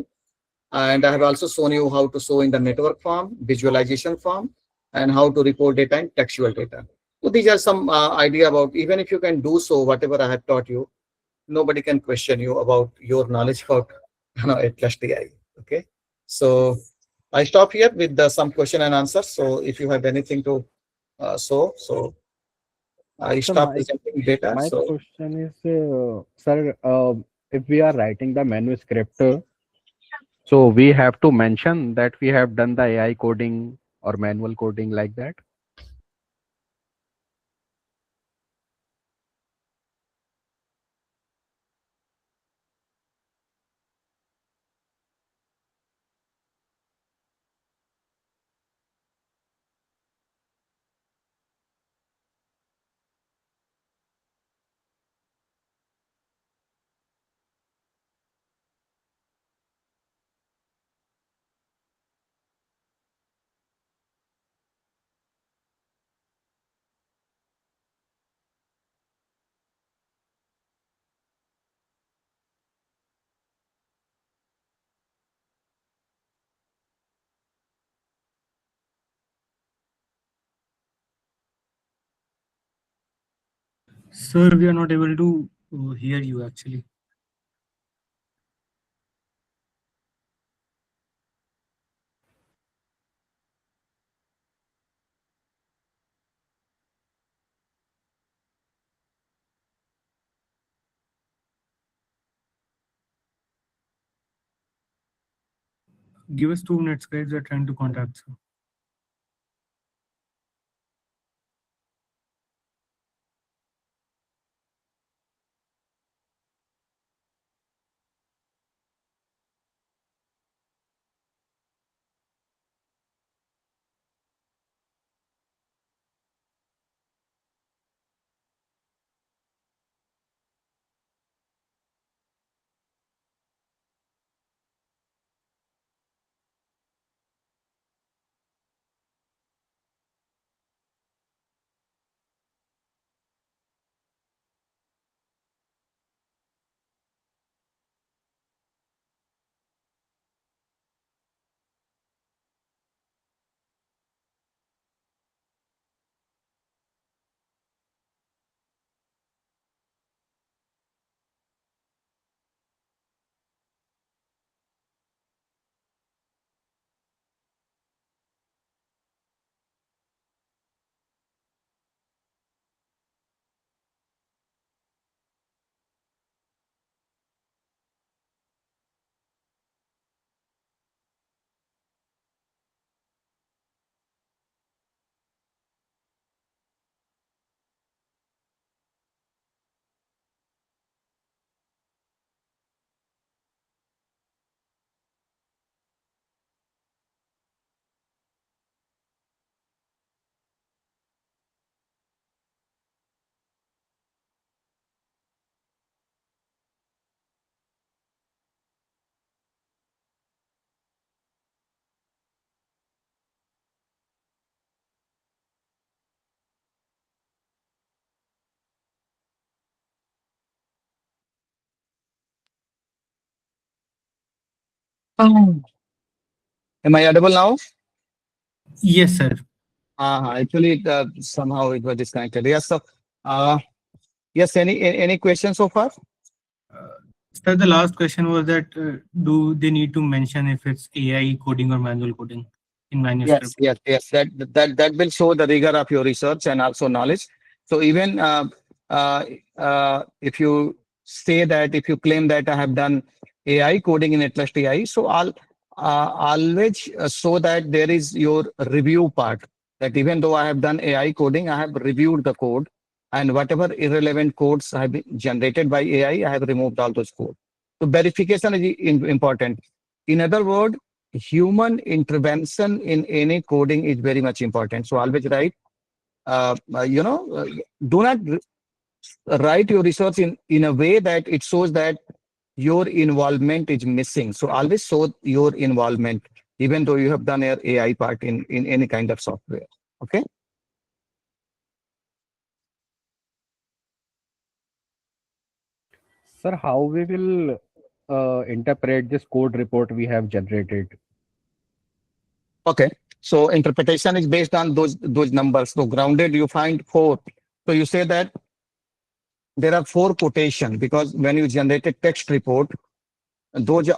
And I have also shown you how to show in the network form, visualization form, and how to report data in textual data. So these are some idea about, even if you can do so, whatever I have taught you, nobody can question you about your knowledge about ATLAS.ti. Okay. So I stop here with some question and answer. So if you have anything to so I So stop presenting data. my So question is, sir, if we are writing the manuscript, so we have to mention that we have done the AI coding or manual coding like that. Sir, we are not able to hear you actually. Give us 2 minutes, guys. We are trying to contact you. am I audible now? Yes, sir. Actually, somehow it was disconnected. Yes. So, uh, yes. Any questions so far? Uh, Sir, the last question was that do they need to mention if it's AI coding or manual coding in Yes, manuscript? yes, yes. That will show the rigor of your research and also knowledge. So even uh, if you say that, if you claim that I have done AI coding in ATLAS.ti, so I'll always show that there is your review part. That even though I have done AI coding, I have reviewed the code, and whatever irrelevant codes have been generated by AI, I have removed all those codes. So verification is important. In other words, human intervention in any coding is very much important. So always write, do not write your research in a way that it shows that your involvement is missing. So always show your involvement, even though you have done your AI part in any kind of software. Okay. Sir, how we will interpret this code report we have generated? Okay. So interpretation is based on those numbers. So grounded, you find four. So you say that there are four quotation because when you generate a text report, those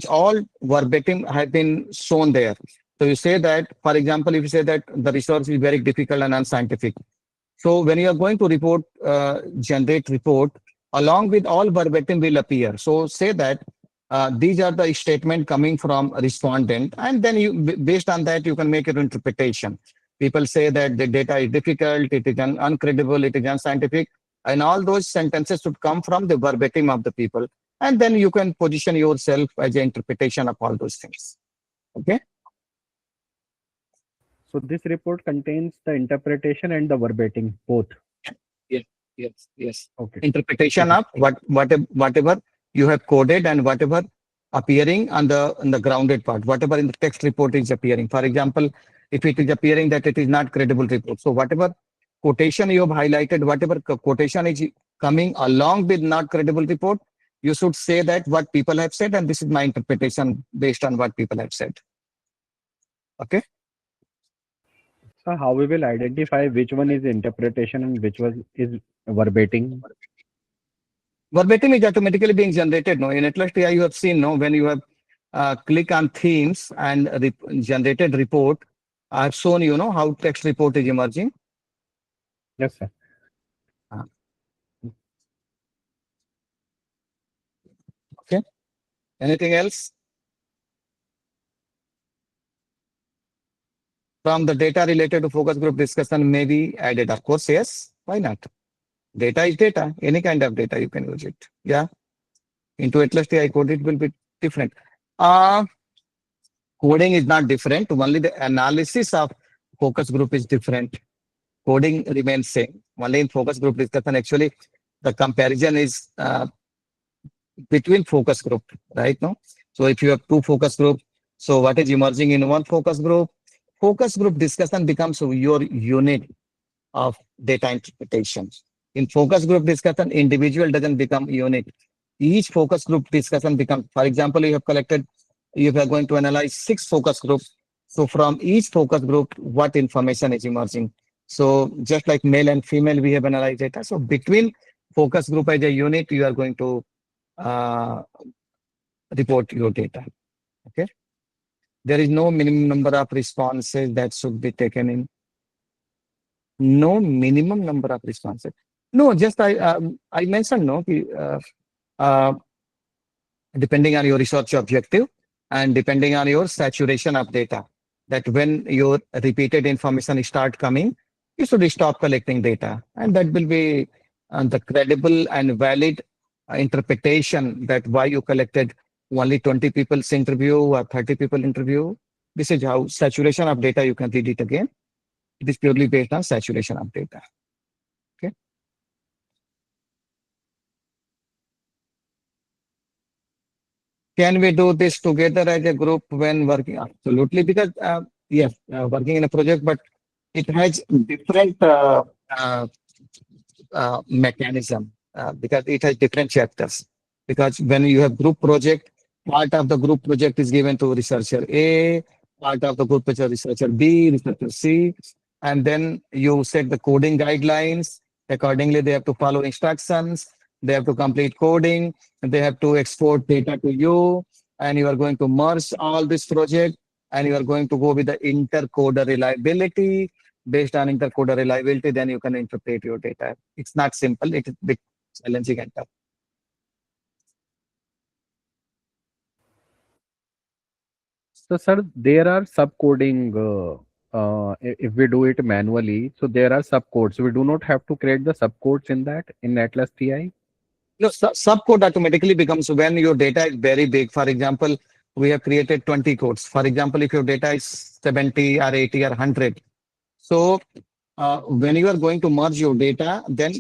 all verbatim have been shown there. So you say that, for example, if you say that the research is very difficult and unscientific. So when you are going to report, generate report, along with all verbatim will appear. So say that these are the statement coming from respondent, and then you based on that you can make your interpretation. People say that the data is difficult, it is uncredible, it is unscientific, and all those sentences should come from the verbatim of the people, and then you can position yourself as an interpretation of all those things. Okay. So this report contains the interpretation and the verbatim both. Yes, yes. Okay. Interpretation Okay. of whatever you have coded and whatever appearing on the grounded part, whatever in the text report is appearing. For example, if it is appearing that it is not credible report, so whatever quotation you have highlighted, whatever quotation is coming along with not credible report, you should say that what people have said, and this is my interpretation based on what people have said. Okay. So how we will identify which one is interpretation and which one is verbatim? Verbatim is automatically being generated. No, in ATLAS.ti you have seen, no, when you have click on themes and generated report, I have shown you know how text report is emerging. Yes, sir. Okay. Anything else from the data related to focus group discussion may be added? Of course, yes. Why not? Data is data. Any kind of data you can use it. Yeah. Into ATLAS.ti code it will be different. Coding is not different. Only the analysis of focus group is different. Coding remains same. Only in focus group discussion, actually, the comparison is between focus group, right? No. So if you have two focus group, so what is emerging in one focus group? Focus group discussion becomes your unit of data interpretation. In focus group discussion, individual doesn't become unit. Each focus group discussion becomes, for example, you have collected, you are going to analyze 6 focus groups. So from each focus group, what information is emerging? So just like male and female, we have analyzed data. So between focus group as a unit, you are going to uh, report your data. Okay. There is no minimum number of responses that should be taken in. No minimum number of responses. No, just I mentioned no. Uh, Depending on your research objective and depending on your saturation of data, that when your repeated information start coming, you should stop collecting data, and that will be the credible and valid interpretation that why you collected only 20 people's interview or 30 people interview. This is how saturation of data, you can read it again. It is purely based on saturation of data. Okay. Can we do this together as a group when working? Absolutely, because yes, working in a project, but it has different mechanism because it has different chapters. Because when you have group project, part of the group project is given to researcher A, part of the group project researcher B, researcher C, and then you set the coding guidelines. Accordingly, they have to follow instructions. They have to complete coding. And they have to export data to you, and you are going to merge all this project, and you are going to go with the intercoder reliability. Based on intercoder reliability, then you can interpret your data. It's not simple. It is bit challenging and tough. So, sir, there are subcoding. If we do it manually, so there are subcodes. We do not have to create the subcodes in that in Atlas TI. No, subcode automatically becomes when your data is very big. For example, we have created 20 codes. For example, if your data is 70 or 80 or 100. So when you are going to merge your data, then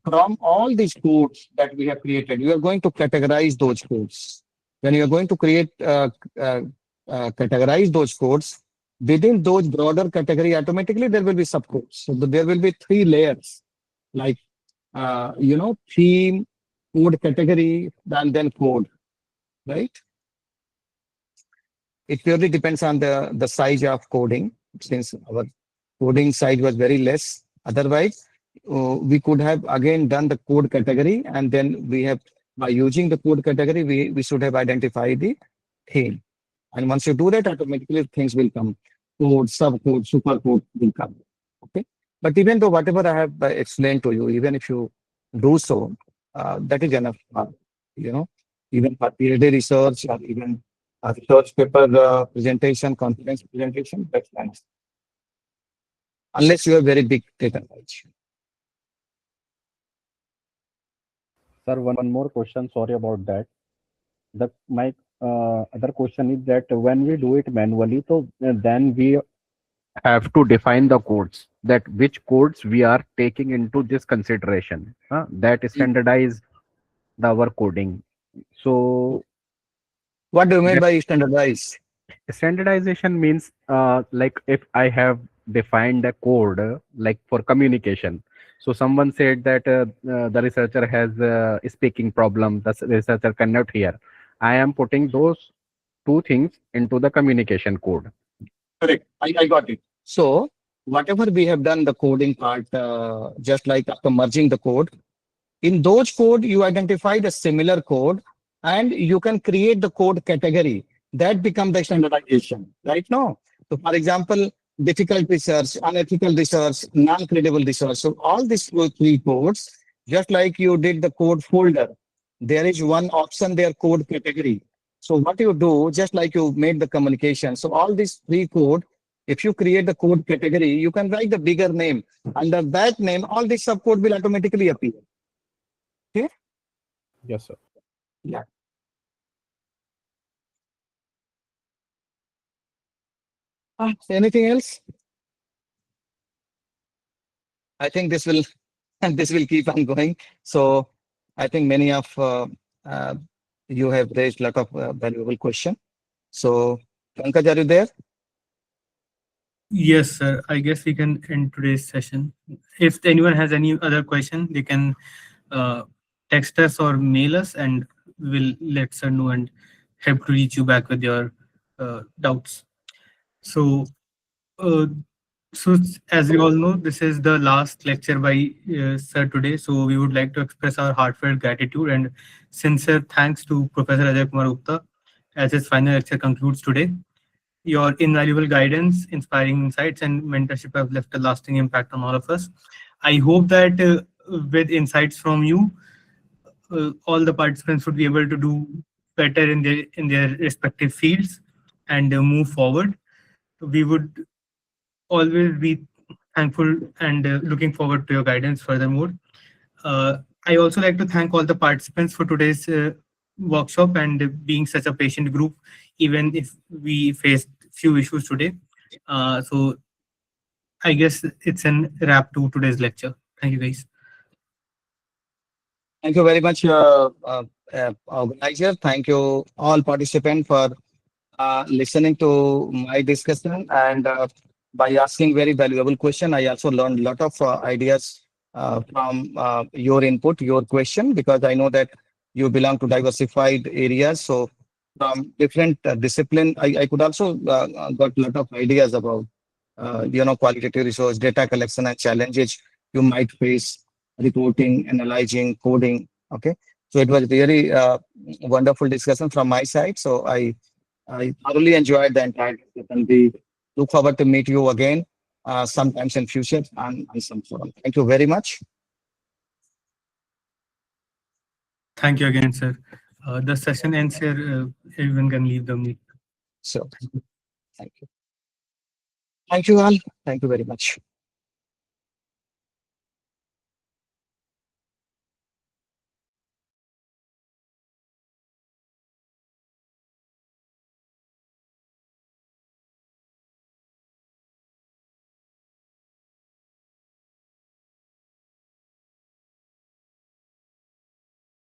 from all these codes that we have created, you are going to categorize those codes. When you are going to create, uh, categorize those codes, within those broader category, automatically there will be subcodes. So there will be 3 layers, like, theme, code category and then code, right? It purely depends on the size of coding, since our coding size was very less. Otherwise, we could have again done the code category, and then we have, by using the code category, we should have identified the theme. And once you do that, automatically things will come. Code, subcode, supercode will come. Okay. But even though whatever I have explained to you, even if you do so, that is enough. You know, even for PhD research or even a research paper presentation, conference presentation, that's nice. Unless you have very big data knowledge. Sir, one more question. Sorry about that. My other question is that when we do it manually, so then we have to define the codes, that which codes we are taking into this consideration, that standardize our coding. So What do you mean that by standardize? standardization means like if I have defined a code like for communication. So someone said that the researcher has a speaking problem, the researcher cannot hear. I am putting those two things into the communication code. Correct. I got it. So whatever we have done the coding part, just like after merging the code, in those code, you identify the similar code and you can create the code category that become the standardization, right? No. So for example, difficult research, unethical research, non-credible research. So all these three codes, just like you did the code folder, there is one option there, code category. So what you do, just like you made the communication. So all these three code, if you create the code category, you can write the bigger name. Under that name, all this subcode will automatically appear. Okay. Yes, sir. Yeah. Anything else? I think this will this will keep on going. So I think many of uh, you have raised a lot of valuable question. So Pankaj, are you there? Yes, sir. I guess we can end today's session. If anyone has any other question, they can uh, text us or mail us, and we'll let sir know and help to reach you back with your doubts. So, uh, as we all know, this is the last lecture by sir today. So we would like to express our heartfelt gratitude and sincere thanks to Professor Ajay Kumar Gupta as his final lecture concludes today. Your invaluable guidance, inspiring insights, and mentorship have left a lasting impact on all of us. I hope that with insights from you, all the participants would be able to do better in their respective fields and move forward. We would always be thankful and looking forward to your guidance furthermore. I also like to thank all the participants for today's workshop and being such a patient group, even if we faced few issues today. So I guess it's an wrap to today's lecture. Thank you, guys. Thank you very much, organizer. Thank you all participants for listening to my discussion, and by asking very valuable question. I also learned a lot of ideas from your input, your question, because I know that you belong to diversified areas. So from different discipline, I could also got a lot of ideas about qualitative resource, data collection and challenges you might face, reporting, analyzing, coding. Okay. So it was really wonderful discussion from my side. So I thoroughly enjoyed the entire discussion. We look forward to meet you again sometimes in future on some forum. Thank you very much. Thank you again, sir. The session ends here. Everyone can leave the meet. So thank you. Thank you all. Thank you very much.